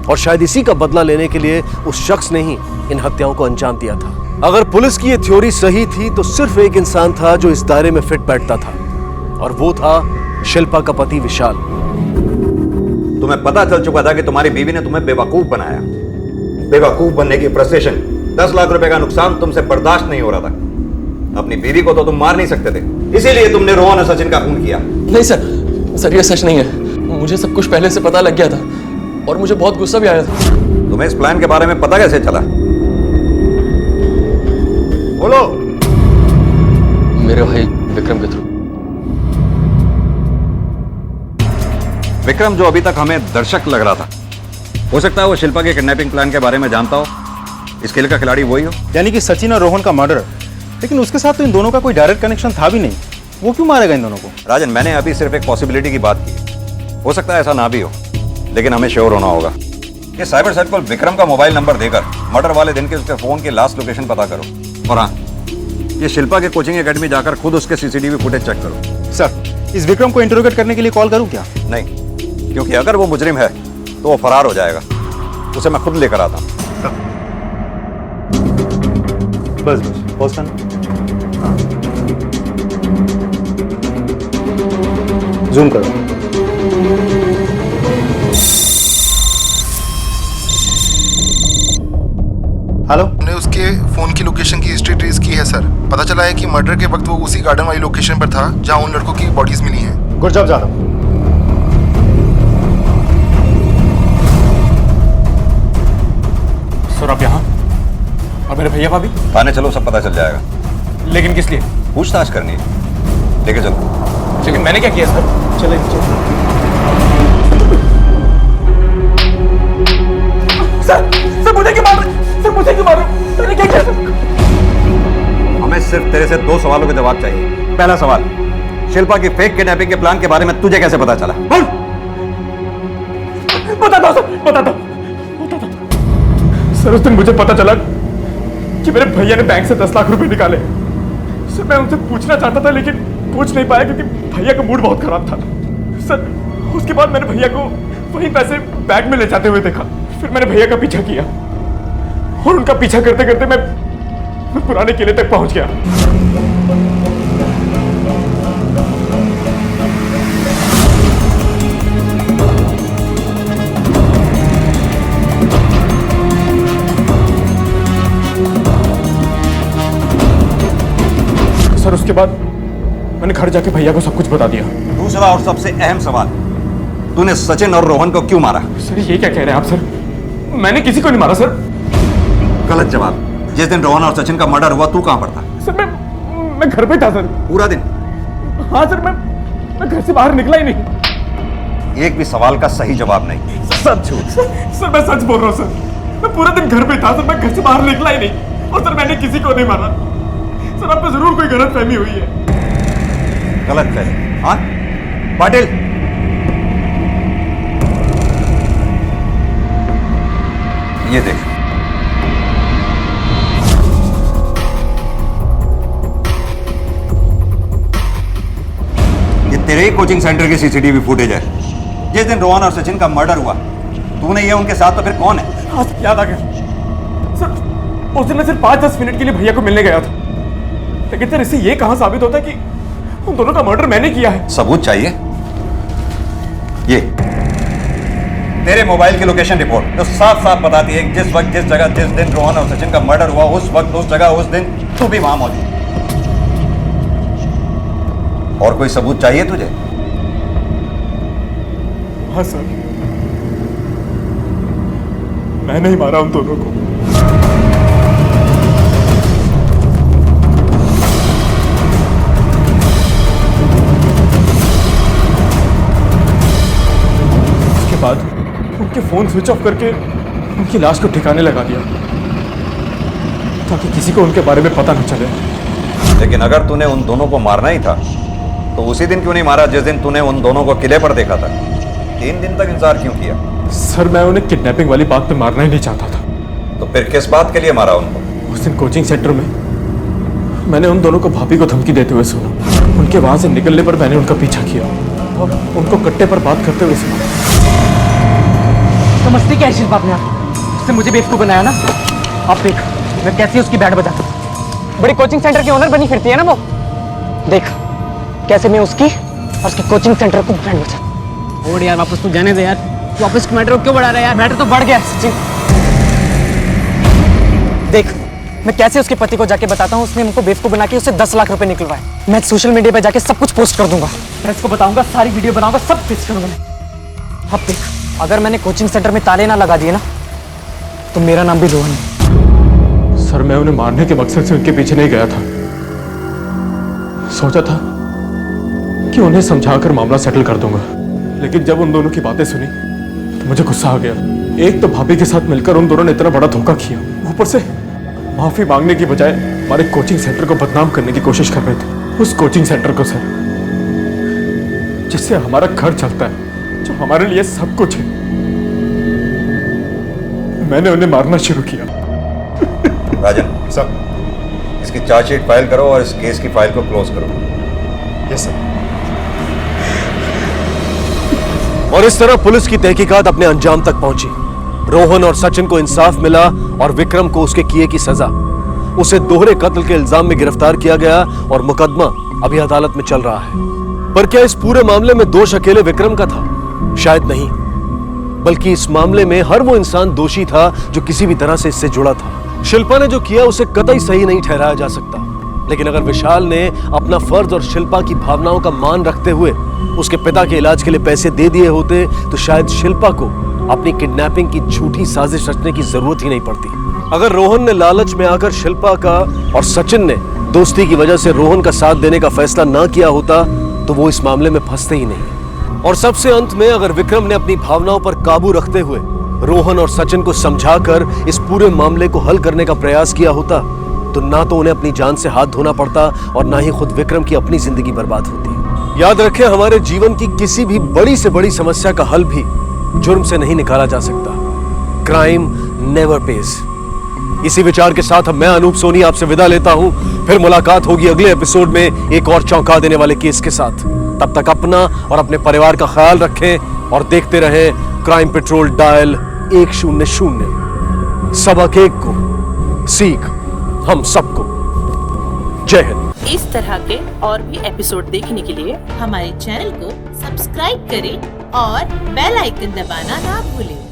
और शायद इसी का बदला लेने के लिए उस शख्स ने ही इन हत्याओं को अंजाम दिया था। अगर पुलिस की यह थ्योरी सही थी तो सिर्फ एक इंसान था जो इस दायरे में फिट बैठता था और वो था शिल्पा का पति विशाल। तुम्हें पता चल चुका था कि तुम्हारी बीवी ने तुम्हें बेवकूफ बनाया। बेवकूफ बनने की फ्रस्ट्रेशन, 10 लाख रुपए का नुकसान तुमसे बर्दाश्त नहीं हो रहा था। अपनी बीवी को तो तुम मार नहीं सकते थे, इसीलिए तुमने रोहन और सचिन का खून किया। नहीं सर, ये सच नहीं है। मुझे सब कुछ पहले से पता लग गया था और मुझे बहुत गुस्सा भी आया था। तुम्हें इस प्लान के बारे में पता कैसे चला? बोलो। मेरे भाई विक्रम के थ्रू। विक्रम, जो अभी तक हमें दर्शक लग रहा था, हो सकता है वो शिल्पा के किडनैपिंग प्लान के बारे में जानता हो। इस खेल का खिलाड़ी वही हो। यानी कि सचिन और रोहन का मर्डर, लेकिन उसके साथ तो इन दोनों का कोई डायरेक्ट कनेक्शन था भी नहीं। वो क्यों मारेगा इन दोनों को? राजन, मैंने अभी सिर्फ एक पॉसिबिलिटी की बात की। हो सकता है ऐसा ना भी हो, लेकिन हमें श्योर होना होगा। ये साइबर सेल को विक्रम का मोबाइल नंबर देकर मर्डर वाले दिन के उसके फोन की लास्ट लोकेशन पता करो। और हाँ, ये शिल्पा के कोचिंग एकेडमी जाकर खुद उसके सीसीटीवी फुटेज चेक करो। सर, इस विक्रम को इंटरोगेट करने के लिए कॉल करूं क्या? नहीं, क्योंकि अगर वो मुजरिम है तो वो फरार हो जाएगा। उसे मैं खुद लेकर आता हूं। बस पॉज करना। जूम करो। हेलो, हमने उसके फोन की लोकेशन की हिस्ट्री ट्रेस की है सर। पता चला है कि मर्डर के वक्त वो उसी गार्डन वाली लोकेशन पर था जहां उन लड़कों की बॉडीज मिली हैं। Good job Jadav. सर आप यहाँ और मेरे भैया भाभी? थाने चलो, सब पता चल जाएगा। लेकिन किस लिए? पूछताछ करनी है। लेके चलो। लेकिन मैंने क्या किया सर? चले सर मुझे क्यों मार रहे? सर मुझे क्यों मार रहे? मैंने क्या किया सर? हमें सिर्फ तेरे से 2 सवालों के जवाब चाहिए। पहला सवाल, शिल्पा की फेक किडनैपिंग के प्लान के बारे में तुझे कैसे पता चला? बता दो सर, बता दो। सर उस दिन मुझे पता चला कि मेरे भैया ने बैंक से 10 लाख रुपए निकाले। सर मैं उनसे पूछना चाहता था लेकिन पूछ नहीं पाया क्योंकि भैया का मूड बहुत खराब था। सर उसके बाद मैंने भैया को वही पैसे बैग में ले जाते हुए देखा। फिर मैंने भैया का पीछा किया और उनका पीछा करते करते मैं पुराने किले तक पहुंच गया। सर उसके बाद मैंने घर जाके भैया को सब कुछ बता दिया। दूसरा और सबसे अहम सवाल, तूने सचिन और रोहन को क्यों मारा? सर ये क्या कह रहे हैं आप? सर मैंने किसी को नहीं मारा सर। गलत जवाब। जिस दिन रोहन और सचिन का मर्डर हुआ तू कहां पर था? सर मैं घर पे था सर। पूरा दिन? हाँ सर, मैं घर से बाहर निकला ही नहीं। एक भी सवाल का सही जवाब नहीं। सच झूठ? सर मैं सच बोल रहा हूँ सर। मैं पूरा दिन घर पे था सर, मैं घर से बाहर निकला ही नहीं। और सर मैंने किसी को नहीं मारा। सर आप पे जरूर कोई गलत फहमी हुई है। गलत फहमी? हाँ पाटिल, ये देख। ये तेरे ही कोचिंग सेंटर की सीसीटीवी फुटेज है। जिस दिन रोहन और सचिन का मर्डर हुआ तूने ये उनके साथ, तो फिर कौन है? हाँ याद आ गया सर। उस दिन मैं सिर्फ 5-10 मिनट के लिए भैया को मिलने गया था, लेकिन सर इससे ये कहां साबित होता है कि उन दोनों का मर्डर मैंने किया है? सबूत चाहिए? ये तेरे मोबाइल की लोकेशन रिपोर्ट जो साफ साफ बताती है जिस वक्त, जिस जगह, जिस दिन रोहन और सचिन का मर्डर हुआ उस वक्त, उस जगह, उस दिन तू भी वहां मौजूद। और कोई सबूत चाहिए तुझे? हाँ सर, मैंने ही मारा उन दोनों को। उसके बाद उनके फोन स्विच ऑफ करके उनकी लाश को ठिकाने लगा दिया। ताकि किसी को उनके बारे में पता न चले। लेकिन अगर तूने उन दोनों को मारना ही था तो उसी दिन क्यों नहीं मारा जिस दिन तूने उन दोनों को किले पर देखा था? 3 दिन तक इंतजार क्यों किया? सर मैं उन्हें किडनैपिंग वाली बात पे मारना ही नहीं चाहता था। तो फिर किस बात के लिए मारा उनको? उस दिन कोचिंग सेंटर में मैंने उन दोनों को भाभी को धमकी देते हुए सुना। उनके वहां से निकलने पर मैंने उनका पीछा किया और उनको कट्टे पर बात करते हुए सुना। समझती क्या है शिल्पा अपने आप? उसने मुझे बेवकूफ बनाया ना। अब देख मैं कैसे उसकी बैंड बजाता हूँ। बड़ी कोचिंग सेंटर की ओनर बनी फिरती है ना वो। देख कैसे मैं उसकी और उसके कोचिंग सेंटर को बैंड बजा। और यार वापस तू जाने दे यार। तू वापस मैटर को क्यों बढ़ा रहा है यार? मैटर तो बढ़ गया सचिन। देख मैं कैसे उसके पति को जाके बताता हूँ उसने हमको बेवकूफ बना के उससे 10 लाख रुपए निकलवाए। मैं सोशल मीडिया पे जाके सब कुछ पोस्ट कर दूंगा। प्रेस को बताऊंगा, सारी वीडियो बनाऊंगा, सब पेश करूंगा। अब देख अगर मैंने कोचिंग सेंटर में ताले ना लगा दिए ना तो मेरा नाम भी रोहन है। सर मैं उन्हें मारने के मकसद से उनके पीछे नहीं गया था। सोचा था कि उन्हें समझाकर मामला सेटल कर दूंगा, लेकिन जब उन दोनों की बातें सुनी तो मुझे गुस्सा आ गया। एक तो भाभी के साथ मिलकर उन दोनों ने इतना बड़ा धोखा किया, ऊपर से माफी मांगने की बजाय हमारे कोचिंग सेंटर को बदनाम करने की कोशिश कर रहे थे। उस कोचिंग सेंटर को सर जिससे हमारा घर चलता है, जो हमारे लिए सब कुछ है। मैंने उन्हें मारना शुरू किया। राजन सर, इसकी चार्जशीट फाइल करो और इस केस की फाइल को क्लोज करो। Yes sir. और इस तरह पुलिस की तहकीकात अपने अंजाम तक पहुंची। रोहन और सचिन को इंसाफ मिला और विक्रम को उसके किए की सजा। उसे दोहरे कत्ल के इल्जाम में गिरफ्तार किया गया और मुकदमा अभी अदालत में चल रहा है। पर क्या इस पूरे मामले में दोष अकेले विक्रम का था? शायद नहीं, बल्कि इस मामले में हर वो इंसान दोषी था जो किसी भी तरह से इससे जुड़ा था। शिल्पा ने जो किया उसे कतई सही नहीं ठहराया जा सकता, लेकिन अगर विशाल ने अपना फर्ज और शिल्पा की भावनाओं का मान रखते हुए उसके पिता के इलाज के लिए पैसे दे दिए होते तो शायद शिल्पा को अपनी किडनैपिंग की झूठी साजिश रचने की जरूरत ही नहीं पड़ती। अगर रोहन ने लालच में आकर शिल्पा का और सचिन ने दोस्ती की वजह से रोहन का साथ देने का फैसला ना किया होता तो वो इस मामले में फंसते ही नहीं। और सबसे अंत में अगर विक्रम ने अपनी भावनाओं पर काबू रखते हुए रोहन और सचिन को समझाकर इस पूरे मामले को हल करने का प्रयास किया होता तो ना तो उन्हें अपनी जान से हाथ धोना पड़ता और ना ही खुद विक्रम की अपनी जिंदगी बर्बाद होती। याद रखें, हमारे जीवन की किसी भी बड़ी से बड़ी समस्या का हल भी जुर्म से नहीं निकाला जा सकता। Crime never page. इसी विचार के साथ मैं अनूप सोनी आपसे विदा लेता हूं। फिर मुलाकात होगी अगले एपिसोड में एक और चौंका देने वाले केस के साथ। तब तक अपना और अपने परिवार का ख्याल रखें और देखते रहें क्राइम पेट्रोल डायल 100। सबक एक को सीख हम सबको। जय हिंद। इस तरह के और भी एपिसोड देखने के लिए हमारे चैनल को सब्सक्राइब करें और बेल आइकन दबाना ना भूलें।